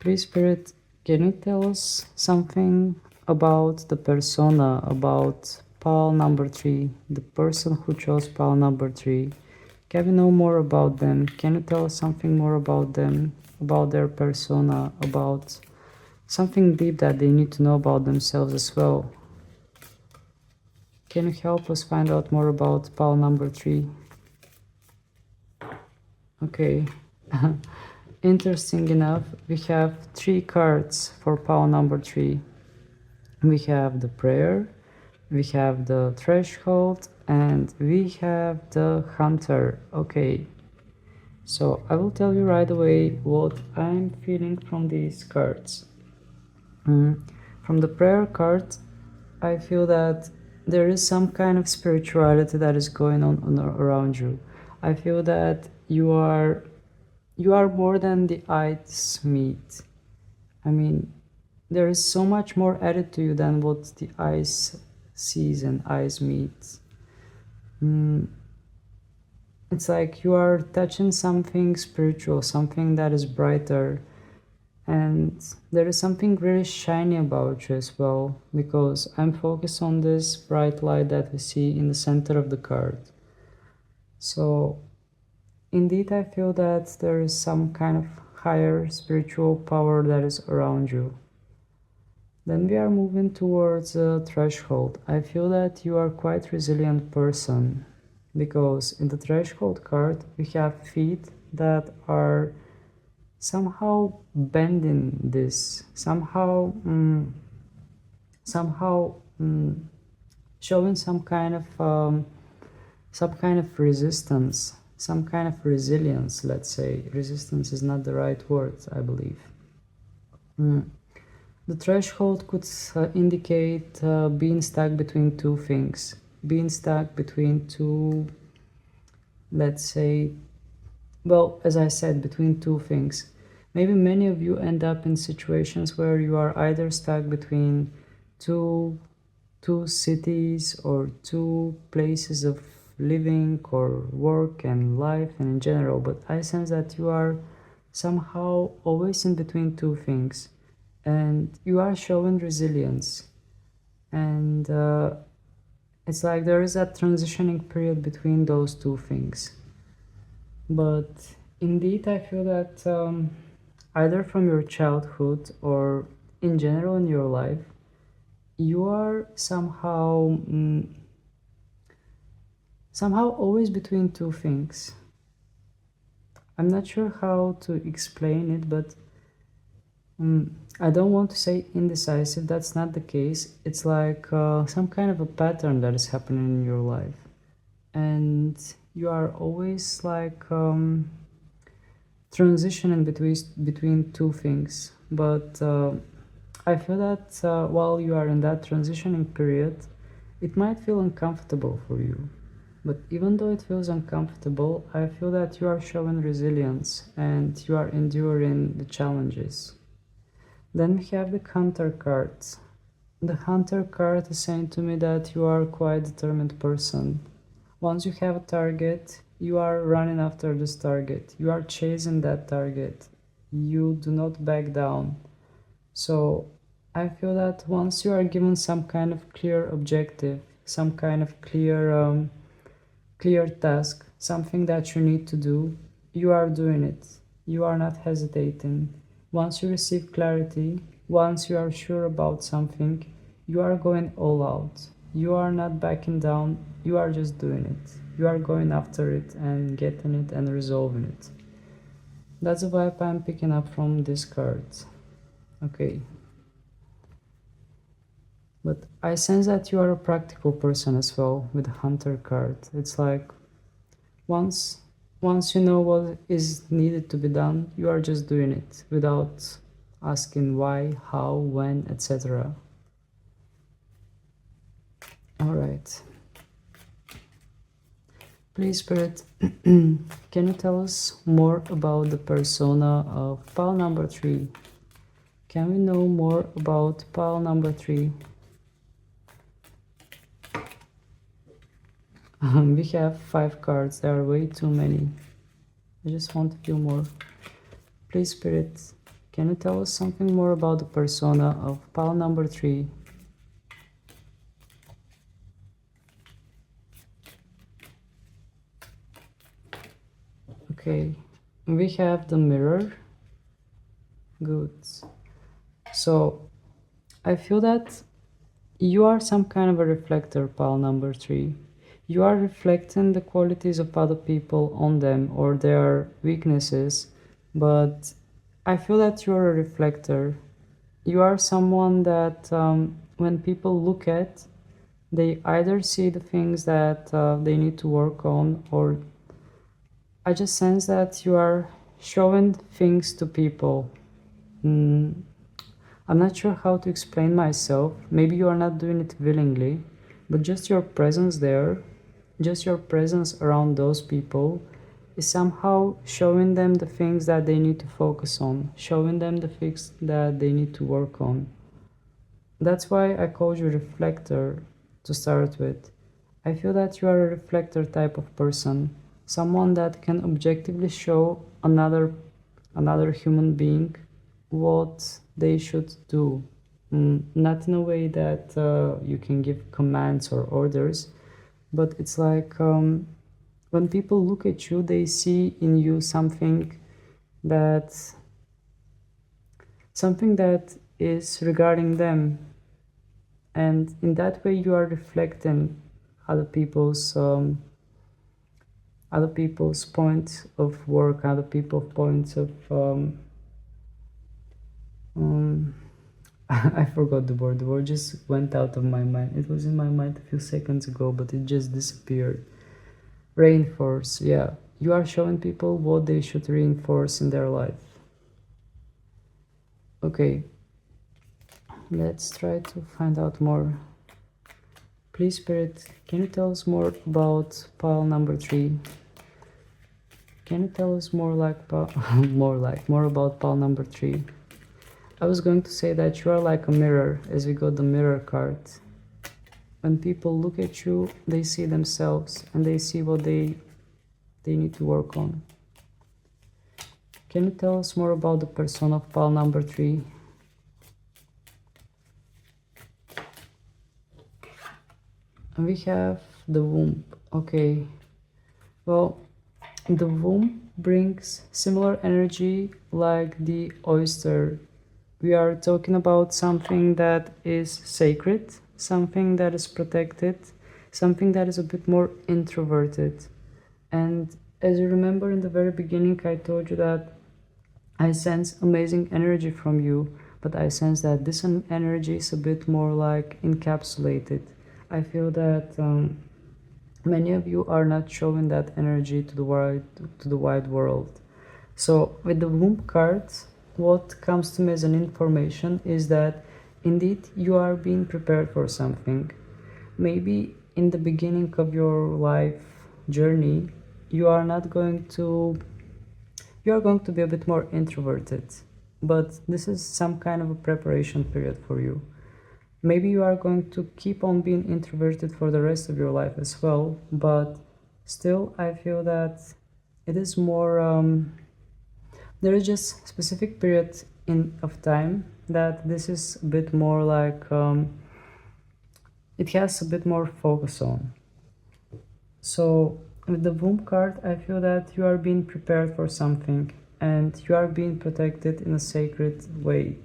Please, Spirit, can you tell us something about the persona, about pile number 3, the person who chose pile number 3? Can we know more about them? Can you tell us something more about them, about their persona, about something deep that they need to know about themselves as well? Can you help us find out more about pile number 3? Okay. Interesting enough, we have 3 cards for pile number 3. We have the prayer, we have the threshold, and we have the hunter. Okay, so I will tell you right away what I'm feeling from these cards. From the prayer card, I feel that there is some kind of spirituality that is going on around you. I feel that you are more than the eyes meet. I mean, there is so much more added to you than what the eyes sees and eyes meet. It's like you are touching something spiritual, something that is brighter, and there is something really shiny about you as well, because I'm focused on this bright light that we see in the center of the card. So indeed, I feel that there is some kind of higher spiritual power that is around you. Then we are moving towards a threshold. I feel that you are quite resilient person, because in the threshold card we have feet that are somehow bending this, somehow showing some kind of resistance, some kind of resilience. Let's say resistance is not the right word, I believe. The threshold could indicate being stuck between two things, being stuck between two, let's say, well, as I said, between two things. Maybe many of you end up in situations where you are either stuck between two cities or two places of living or work and life and in general, but I sense that you are somehow always in between two things, and you are showing resilience, and it's like there is a transitioning period between those two things. But indeed, I feel that either from your childhood or in general in your life, you are somehow always between two things. I'm not sure how to explain it, but I don't want to say indecisive. That's not the case. It's like some kind of a pattern that is happening in your life. And you are always like transitioning between two things, but I feel that while you are in that transitioning period, it might feel uncomfortable for you. But even though it feels uncomfortable, I feel that you are showing resilience and you are enduring the challenges. Then we have the Hunter card. The Hunter card is saying to me that you are quite a determined person. Once you have a target, you are running after this target. You are chasing that target. You do not back down. So I feel that once you are given some kind of clear objective, some kind of clear task, something that you need to do, you are doing it. You are not hesitating. Once you receive clarity, once you are sure about something, you are going all out. You are not backing down, you are just doing it. You are going after it and getting it and resolving it. That's the vibe I'm picking up from this card. Okay. But I sense that you are a practical person as well with the Hunter card. It's like once you know what is needed to be done, you are just doing it without asking why, how, when, etc. All right. Please, Spirit, can you tell us more about the persona of pile number 3? Can we know more about pile number 3? We have 5 cards, there are way too many. I just want a few more. Please, Spirit, can you tell us something more about the persona of pile number 3? Okay, we have the mirror. Good. So, I feel that you are some kind of a reflector, pile number 3. You are reflecting the qualities of other people on them or their weaknesses, but I feel that you are a reflector. You are someone that when people look at, they either see the things that they need to work on, or I just sense that you are showing things to people. I'm not sure how to explain myself. Maybe you are not doing it willingly, but just your presence there, just your presence around those people is somehow showing them the things that they need to focus on, showing them the things that they need to work on. That's why I called you reflector to start with. I feel that you are a reflector type of person, someone that can objectively show another human being what they should do. Not in a way that you can give commands or orders, but it's like when people look at you, they see in you something that is regarding them, and in that way you are reflecting other people's points of work, other people's points of I forgot the word. The word just went out of my mind. It was in my mind a few seconds ago, but it just disappeared. Reinforce, yeah. You are showing people what they should reinforce in their life. Okay. Let's try to find out more. Please, Spirit, can you tell us more about pile number 3? Can you tell us more about pile number 3? I was going to say that you are like a mirror, as we got the mirror card. When people look at you, they see themselves and they see what they need to work on. Can you tell us more about the persona of pile number 3? And we have the womb. Okay. Well, the womb brings similar energy like the oyster. We are talking about something that is sacred, something that is protected, something that is a bit more introverted. And as you remember in the very beginning, I told you that I sense amazing energy from you, but I sense that this energy is a bit more like encapsulated. I feel that many of you are not showing that energy to the wide world. So with the womb cards, what comes to me as an information is that indeed you are being prepared for something. Maybe in the beginning of your life journey, you are not going to you are going to be a bit more introverted, but this is some kind of a preparation period for you. Maybe you are going to keep on being introverted for the rest of your life as well, but still I feel that it is more there is just specific period of time that this is a bit more like it has a bit more focus on. So with the womb card, I feel that you are being prepared for something and you are being protected in a sacred way.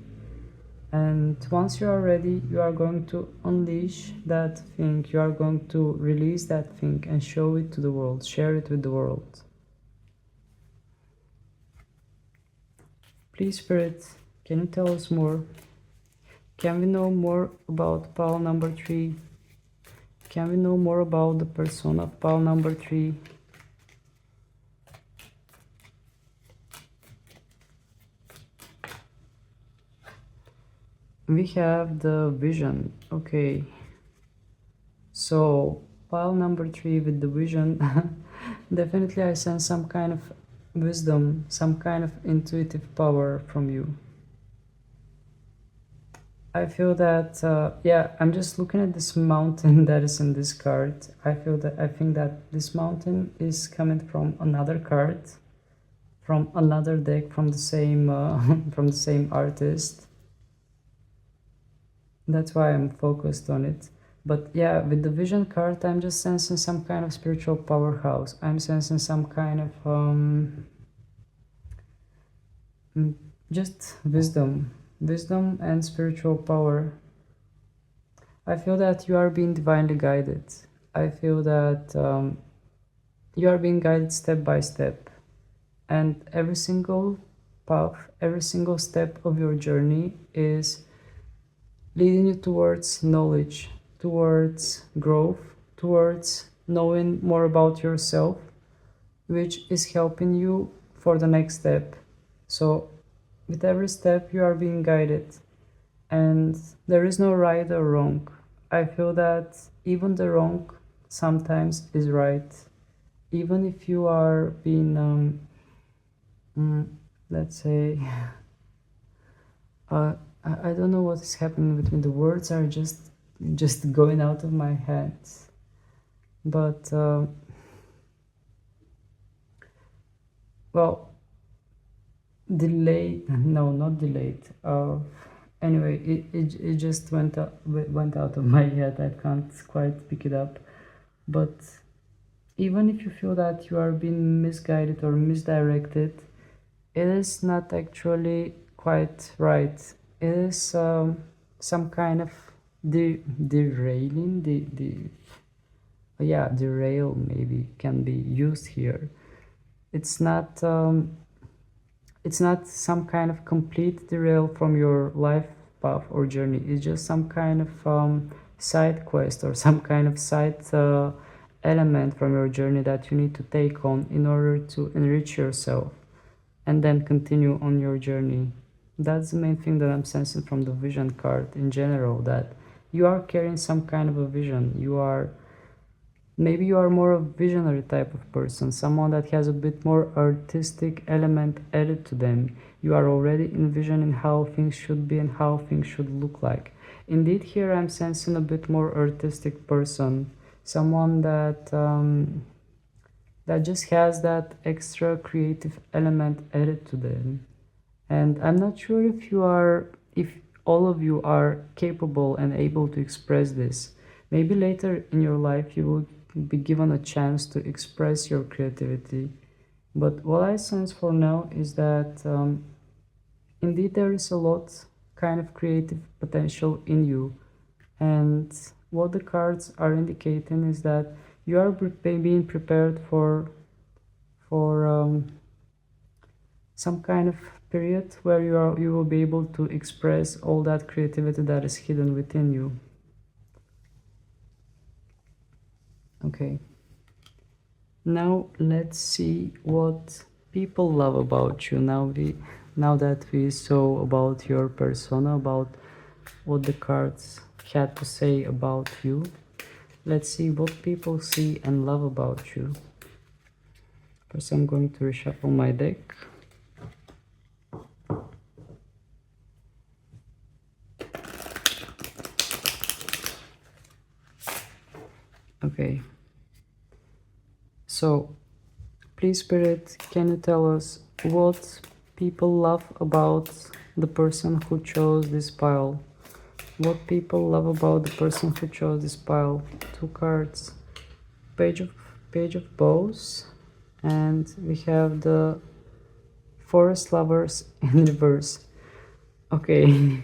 And once you are ready, you are going to unleash that thing, you are going to release that thing and show it to the world, share it with the world. Please, Spirit, can you tell us more? Can we know more about pile number 3? Can we know more about the persona of pile number 3? We have the vision. Okay. So pile number 3 with the vision, definitely I sense some kind of wisdom, some kind of intuitive power from you. I feel that, yeah, I'm just looking at this mountain that is in this card. I think that this mountain is coming from another card, from another deck, from the same, from the same artist. That's why I'm focused on it. But yeah, with the vision card, I'm just sensing some kind of spiritual powerhouse. I'm sensing some kind of, just wisdom and spiritual power. I feel that you are being divinely guided. I feel that you are being guided step by step, and every single path, every single step of your journey is leading you towards knowledge, towards growth, towards knowing more about yourself, which is helping you for the next step. So with every step you are being guided, and there is no right or wrong. I feel that even the wrong sometimes is right. Even if you are being, let's say, I don't know what is happening with me. The words are just going out of my head. But well, delayed. No, not delayed. Anyway, it just went out of my head. I can't quite pick it up. But even if you feel that you are being misguided or misdirected, it is not actually quite right. It is some kind of derailing. Derail maybe can be used here. It's not some kind of complete derail from your life path or journey. It's just some kind of side quest or some kind of side element from your journey that you need to take on in order to enrich yourself and then continue on your journey. That's the main thing that I'm sensing from the vision card in general, that you are carrying some kind of a vision. Maybe you are more a visionary type of person, someone that has a bit more artistic element added to them. You are already envisioning how things should be and how things should look like. Indeed, here I'm sensing a bit more artistic person, someone that just has that extra creative element added to them. And I'm not sure if all of you are capable and able to express this. Maybe later in your life you will be given a chance to express your creativity. But what I sense for now is that indeed there is a lot kind of creative potential in you. And what the cards are indicating is that you are being prepared for some kind of period where you will be able to express all that creativity that is hidden within you. Okay. Now let's see what people love about you. Now that we saw about your persona, about what the cards had to say about you, let's see what people see and love about you. First, I'm going to reshuffle my deck. Okay. So, please, Spirit, can you tell us what people love about the person who chose this pile? What people love about the person who chose this pile? Two cards. Page of Bows, and we have the Forest Lovers in reverse. Okay.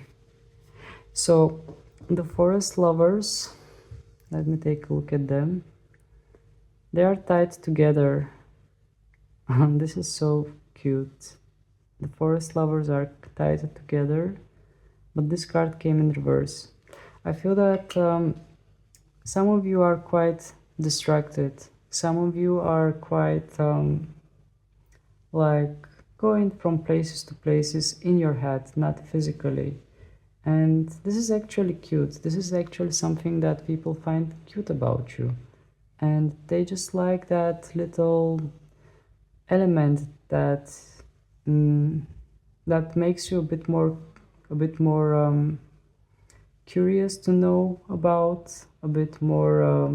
So the Forest Lovers, let me take a look at them. They are tied together. This is so cute. The Forest Lovers are tied together, but this card came in reverse. I feel that some of you are quite distracted. Some of you are quite like going from places to places in your head, not physically. And this is actually cute. This is actually something that people find cute about you. And they just like that little element that that makes you a bit more curious to know about, a bit more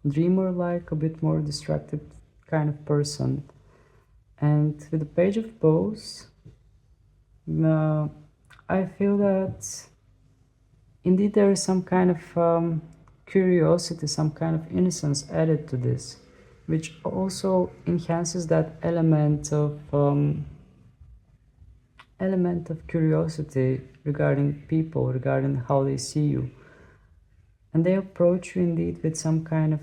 dreamer-like, a bit more distracted kind of person. And with the Page of Bows, I feel that indeed there is some kind of curiosity, some kind of innocence added to this, which also enhances that element of curiosity regarding people, regarding how they see you. And they approach you indeed with some kind of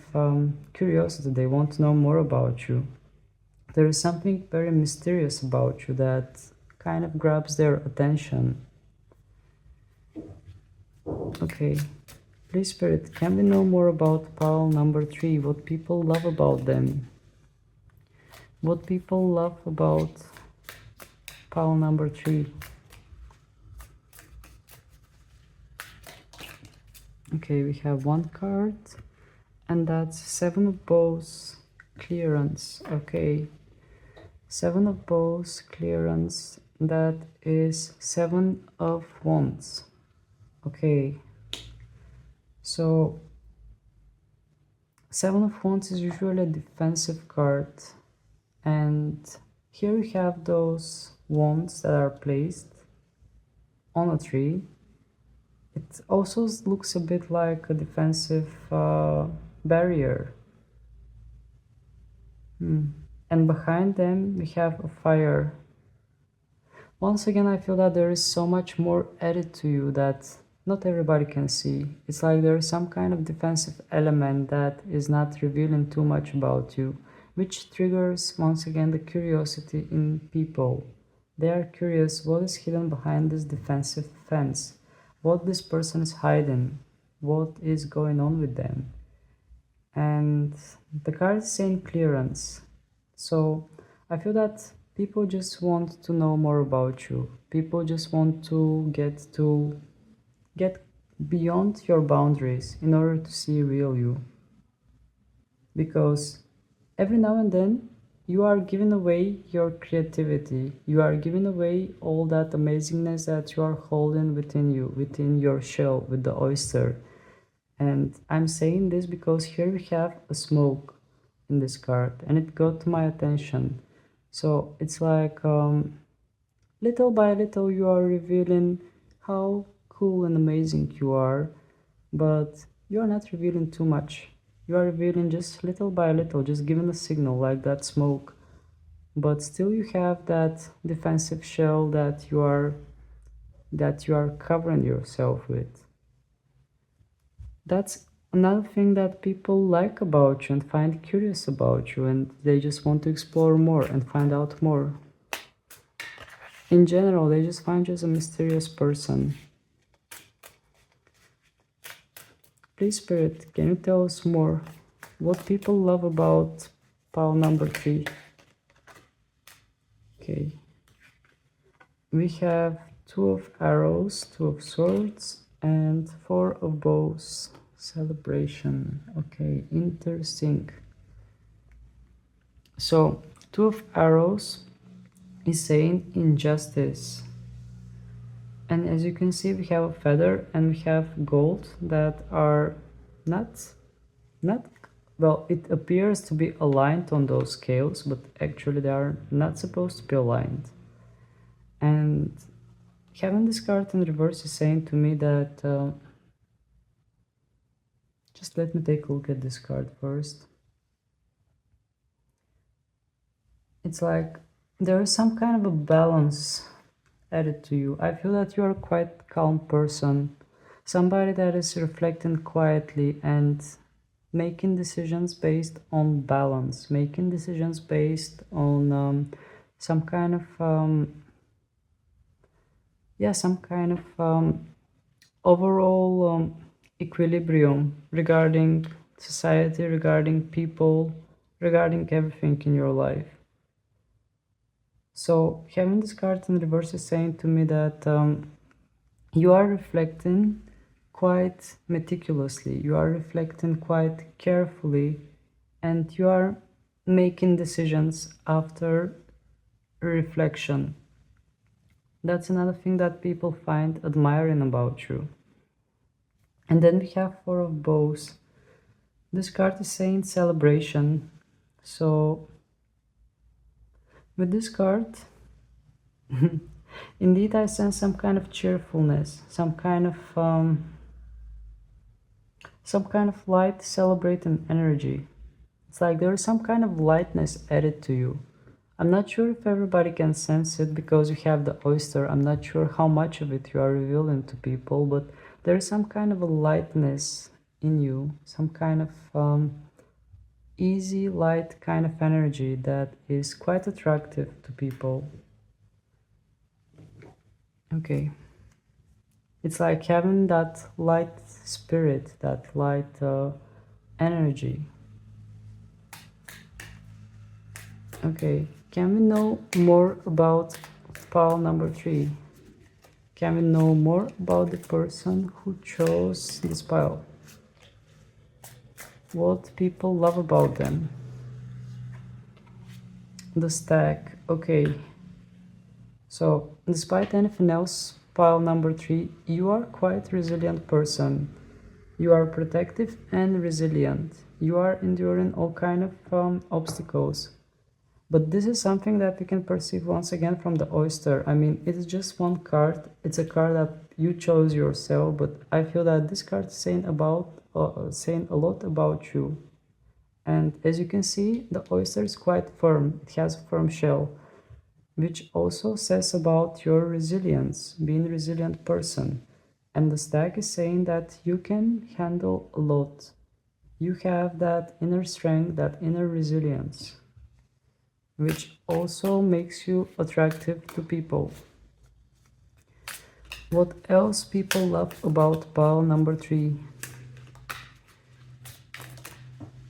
curiosity. They want to know more about you. There is something very mysterious about you that kind of grabs their attention. Okay, please, Spirit, can we know more about pile number 3? What people love about them? What people love about pile number 3? Okay, we have one card, and that's Seven of Bows clearance. Okay, Seven of Bows clearance, that is Seven of Wands. Okay, so Seven of Wands is usually a defensive card, and here we have those wands that are placed on a tree. It also looks a bit like a defensive barrier. And behind them we have a fire. Once again, I feel that there is so much more added to you that not everybody can see. It's like there is some kind of defensive element that is not revealing too much about you, which triggers once again the curiosity in people. They are curious what is hidden behind this defensive fence, what this person is hiding, what is going on with them. And the card is saying clearance. So I feel that people just want to know more about you. People just want to get beyond your boundaries in order to see real you. Because every now and then you are giving away your creativity. You are giving away all that amazingness that you are holding within you, within your shell with the oyster. And I'm saying this because here we have a smoke in this card, and it got my attention. So it's like little by little you are revealing how cool and amazing you are, but you are not revealing too much. You are revealing just little by little, just giving a signal like that smoke. But still you have that defensive shell that you are covering yourself with. That's another thing that people like about you and find curious about you, and they just want to explore more and find out more. In general, they just find you as a mysterious person. Please, Spirit, can you tell us more? What people love about pile number 3. Okay. We have 2 of arrows, 2 of swords, and 4 of bows. Celebration. Okay, interesting. So, 2 of arrows is saying injustice. And as you can see, we have a feather and we have gold that are not well, it appears to be aligned on those scales, but actually they are not supposed to be aligned. And having this card in reverse is saying to me that just let me take a look at this card first. It's like there is some kind of a balance added to you. I feel that you are a quite calm person, somebody that is reflecting quietly and making decisions based on balance, making decisions based on some kind of overall equilibrium regarding society, regarding people, regarding everything in your life. So having this card in reverse is saying to me that you are reflecting quite meticulously, you are reflecting quite carefully, and you are making decisions after reflection. That's another thing that people find admiring about you. And then we have 4 of bows. This card is saying celebration. So with this card, indeed I sense some kind of cheerfulness, some kind of light celebrating energy. It's like there is some kind of lightness added to you. I'm not sure if everybody can sense it because you have the oyster. I'm not sure how much of it you are revealing to people, but there is some kind of a lightness in you, some kind of easy, light kind of energy that is quite attractive to people. Okay. It's like having that light spirit, that light energy. Okay, can we know more about pile number 3? Can we know more about the person who chose this pile? What people love about them? The stack. Okay. So, despite anything else, pile number 3, you are quite resilient person. You are protective and resilient. You are enduring all kind of obstacles. But this is something that you can perceive once again from the oyster. I mean, it's just one card. It's a card that you chose yourself, but I feel that this card is saying a lot about you. And as you can see, the oyster is quite firm. It has a firm shell, which also says about your resilience, being a resilient person. And the stack is saying that you can handle a lot. You have that inner strength, that inner resilience, which also makes you attractive to people. What else people love about pile number 3?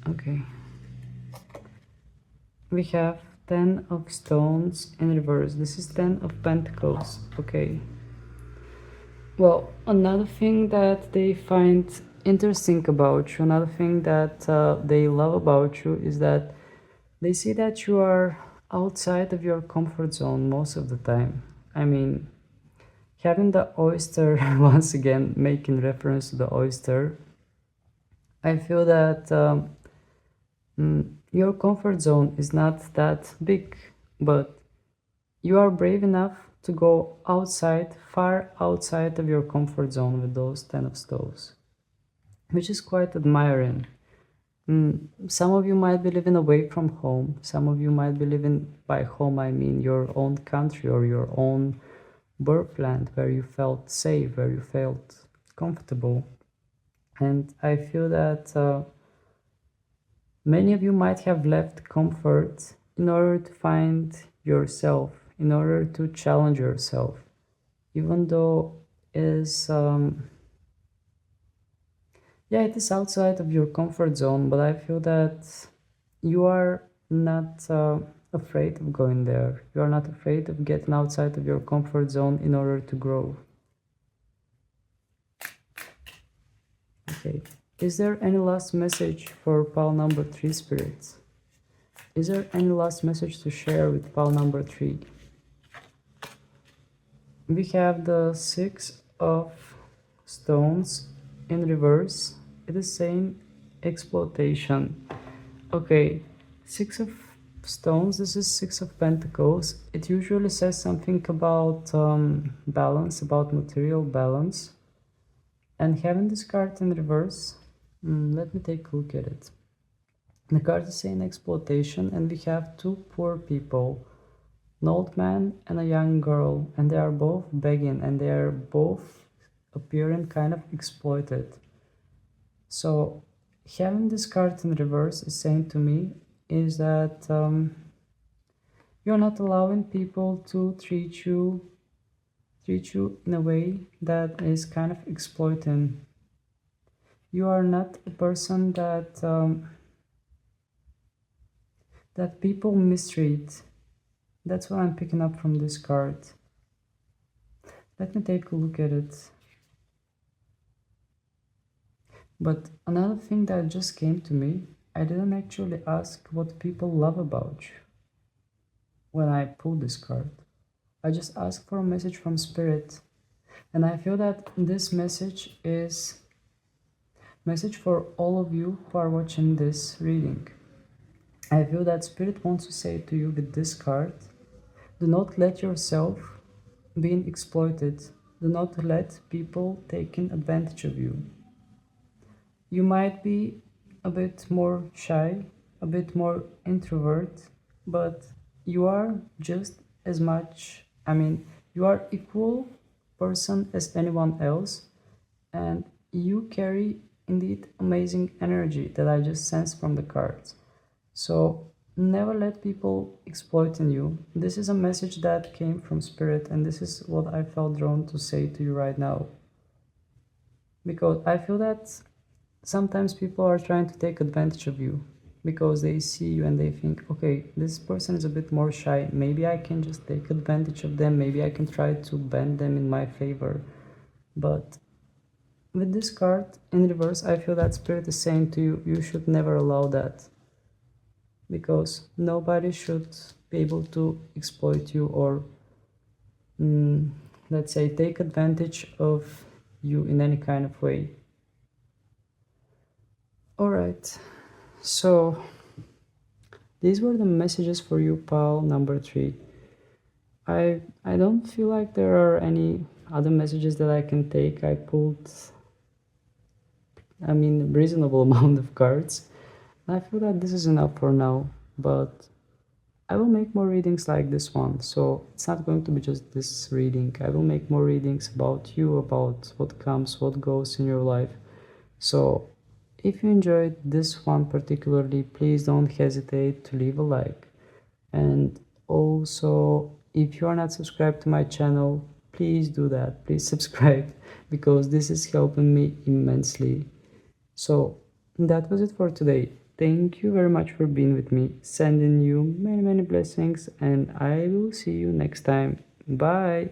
Okay. We have 10 of stones in reverse. This is 10 of pentacles. Okay. Well, another thing that they find interesting about you, another thing that they love about you is that they see that you are outside of your comfort zone most of the time. I mean, having the oyster, once again, making reference to the oyster, I feel that your comfort zone is not that big, but you are brave enough to go outside, far outside of your comfort zone with those 10 of stones, which is quite admiring. Some of you might be living away from home. Some of you might be living by home, I mean your own country or your own birthland where you felt safe, where you felt comfortable. And I feel that many of you might have left comfort in order to find yourself, in order to challenge yourself, even though it is it is outside of your comfort zone, but I feel that you are not afraid of going there. You are not afraid of getting outside of your comfort zone in order to grow. Okay. Is there any last message for pile number 3 spirits? Is there any last message to share with pile number 3? We have the 6 of stones in reverse. It is saying exploitation. Okay, 6 of stones, this is 6 of pentacles. It usually says something about balance, about material balance. And having this card in reverse, let me take a look at it. The card is saying exploitation, and we have two poor people, an old man and a young girl, and they are both begging, and they are both appearing kind of exploited. So having this card in reverse is saying to me is that you're not allowing people to treat you in a way that is kind of exploiting. You are not a person that that people mistreat. That's what I'm picking up from this card. Let me take a look at it. But another thing that just came to me, I didn't actually ask what people love about you when I pulled this card. I just asked for a message from Spirit. And I feel that this message is message for all of you who are watching this reading. I feel that Spirit wants to say to you with this card, do not let yourself being exploited. Do not let people taking advantage of you. You might be a bit more shy, a bit more introvert, but you are just as much, you are equal person as anyone else, and you carry indeed amazing energy that I just sense from the cards. So never let people exploiting you. This is a message that came from Spirit, and this is what I felt drawn to say to you right now. Because I feel that sometimes people are trying to take advantage of you because they see you and they think, okay, this person is a bit more shy. Maybe I can just take advantage of them. Maybe I can try to bend them in my favor. But with this card in reverse, I feel that Spirit is saying to you, you should never allow that. Because nobody should be able to exploit you or, let's say, take advantage of you in any kind of way. Alright, so these were the messages for you, pal number 3. I don't feel like there are any other messages that I can take. I pulled, reasonable amount of cards. I feel that this is enough for now, but I will make more readings like this one, so it's not going to be just this reading. I will make more readings about you, about what comes, what goes in your life. So if you enjoyed this one particularly, please don't hesitate to leave a like. And also, if you are not subscribed to my channel, please do that. Please subscribe, because this is helping me immensely. So that was it for today. Thank you very much for being with me. Sending you many blessings, and I will see you next time. Bye.